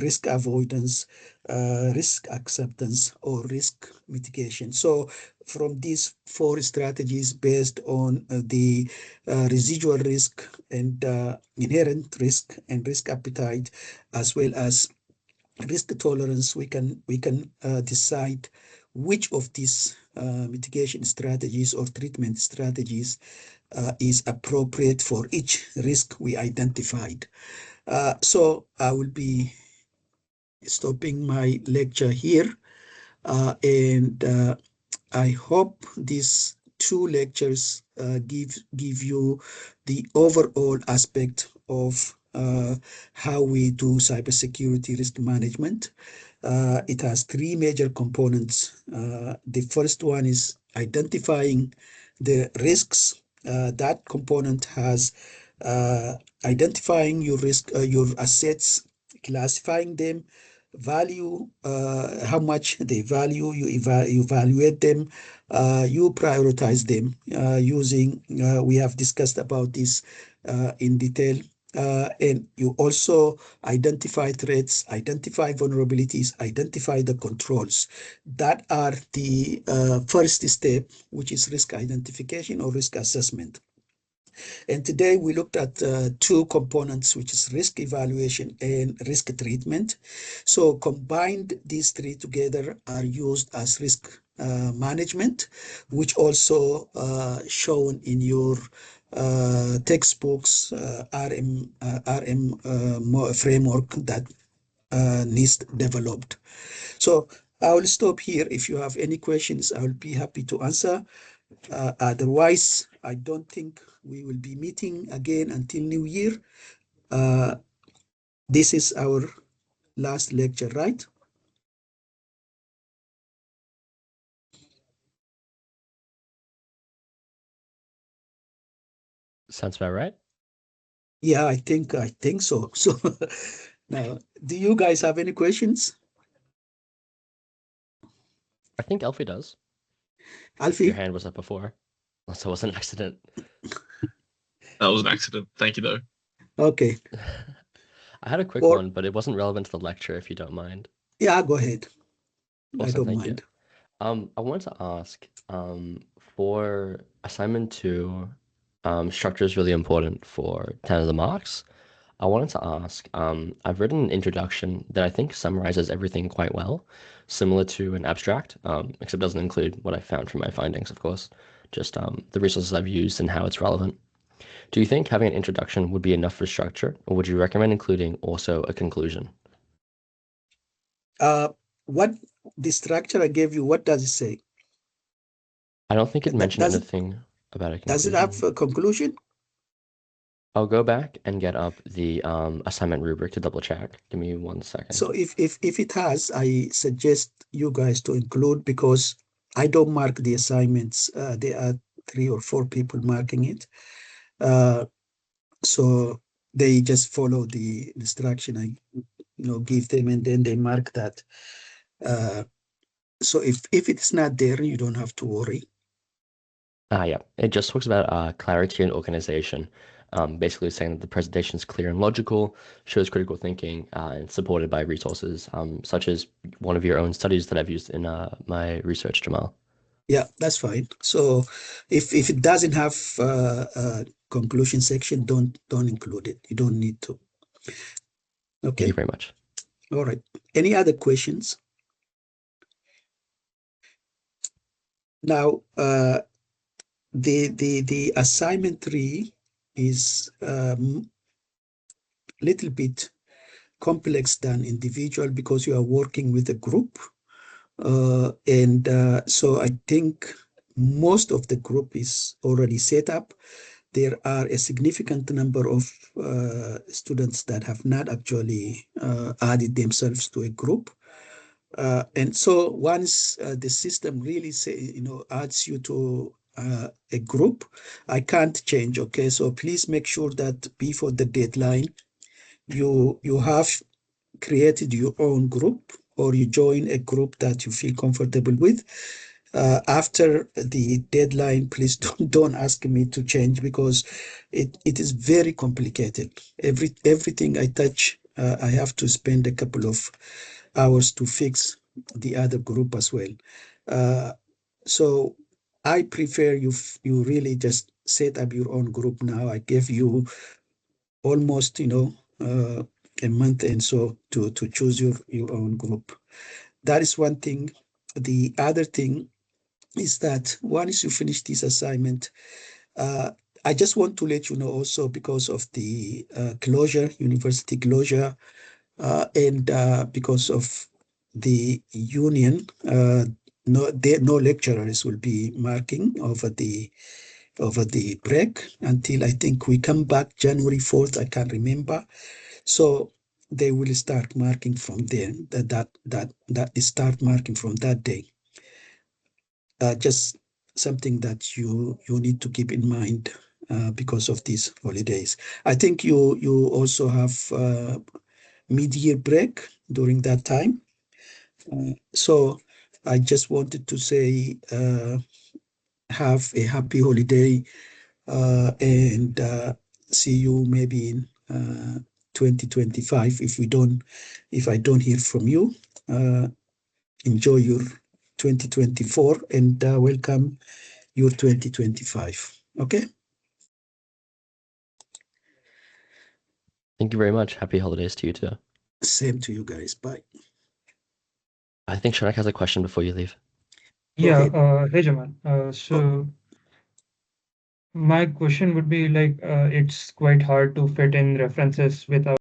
risk avoidance, risk acceptance, or risk mitigation. So from these 4 strategies based on the residual risk and inherent risk and risk appetite, as well as risk tolerance, we can decide which of these mitigation strategies or treatment strategies is appropriate for each risk we identified. So I will be stopping my lecture here, and I hope these 2 lectures give you the overall aspect of how we do cybersecurity risk management. It has 3 major components. The first one is identifying the risks. That component has identifying your risk, your assets, classifying them, value, how much they value, you evaluate them, you prioritize them using, we have discussed about this in detail. And you also identify threats, identify vulnerabilities, identify the controls. That are the first step, which is risk identification or risk assessment. And today we looked at 2 components, which is risk evaluation and risk treatment. So combined, these 3 together are used as risk management, which also shown in your textbooks, RM framework that NIST developed. So I will stop here. If you have any questions, I will be happy to answer. Otherwise, I don't think we will be meeting again until New Year. This is our last lecture, right? Sounds about right. Yeah, I think so. So now, do you guys have any questions? I think Alfie does. Alfie? Your hand was up before. Unless it was an accident. That was an accident. Thank you, though. Okay. I had a quick Or- one, but it wasn't relevant to the lecture, if you don't mind. Yeah, go ahead. I Awesome, don't thank mind. you. I wanted to ask, for assignment 2, structure is really important for 10 of the marks. I wanted to ask, I've written an introduction that I think summarizes everything quite well, similar to an abstract, except doesn't include what I found from my findings, of course, just the resources I've used and how it's relevant. Do you think having an introduction would be enough for structure, or would you recommend including also a conclusion? What the structure I gave you, what does it say? I don't think it mentioned Does it- anything about a Does it conclusion. have a conclusion? I'll go back and get up the assignment rubric to double check. Give me 1 second. So if it has, I suggest you guys to include, because I don't mark the assignments. There are 3 or 4 people marking it. So they just follow the instruction I give them, and then they mark that. So if it's not there, you don't have to worry. Yeah, it just talks about clarity and organization. Basically saying that the presentation is clear and logical, shows critical thinking, and supported by resources, such as one of your own studies that I've used in my research, Jamal. Yeah, that's fine. So if it doesn't have a conclusion section, don't include it. You don't need to. Thank Okay. you very much. All right. Any other questions? Now, the assignment 3 is little bit complex than individual because you are working with a group. So I think most of the group is already set up. There are a significant number of students that have not actually added themselves to a group. And so once the system really adds you to a group, I can't change. Okay, so please make sure that before the deadline, you have created your own group or you join a group that you feel comfortable with. After the deadline, please don't ask me to change because it is very complicated. Everything I touch, I have to spend a couple of hours to fix the other group as well. So I prefer you really just set up your own group now. I gave you almost a month and so to choose your own group. That is one thing. The other thing is that once you finish this assignment, I just want to let you know also because of the university closure, and because of the union, no lecturers will be marking over the break until I think we come back January 4th. I can't remember. So they will start marking from there. That they start marking from that day. Just something that you need to keep in mind because of these holidays. I think you also have mid-year break during that time. So I just wanted to say have a happy holiday and see you maybe in 2025 if I don't hear from you. Enjoy your 2024 and welcome your 2025. Okay. Thank you very much. Happy holidays to you too. Same to you guys. Bye. I think Shanak has a question before you leave. Go Yeah, ahead. hey Jamal. So my question would be like, it's quite hard to fit in references without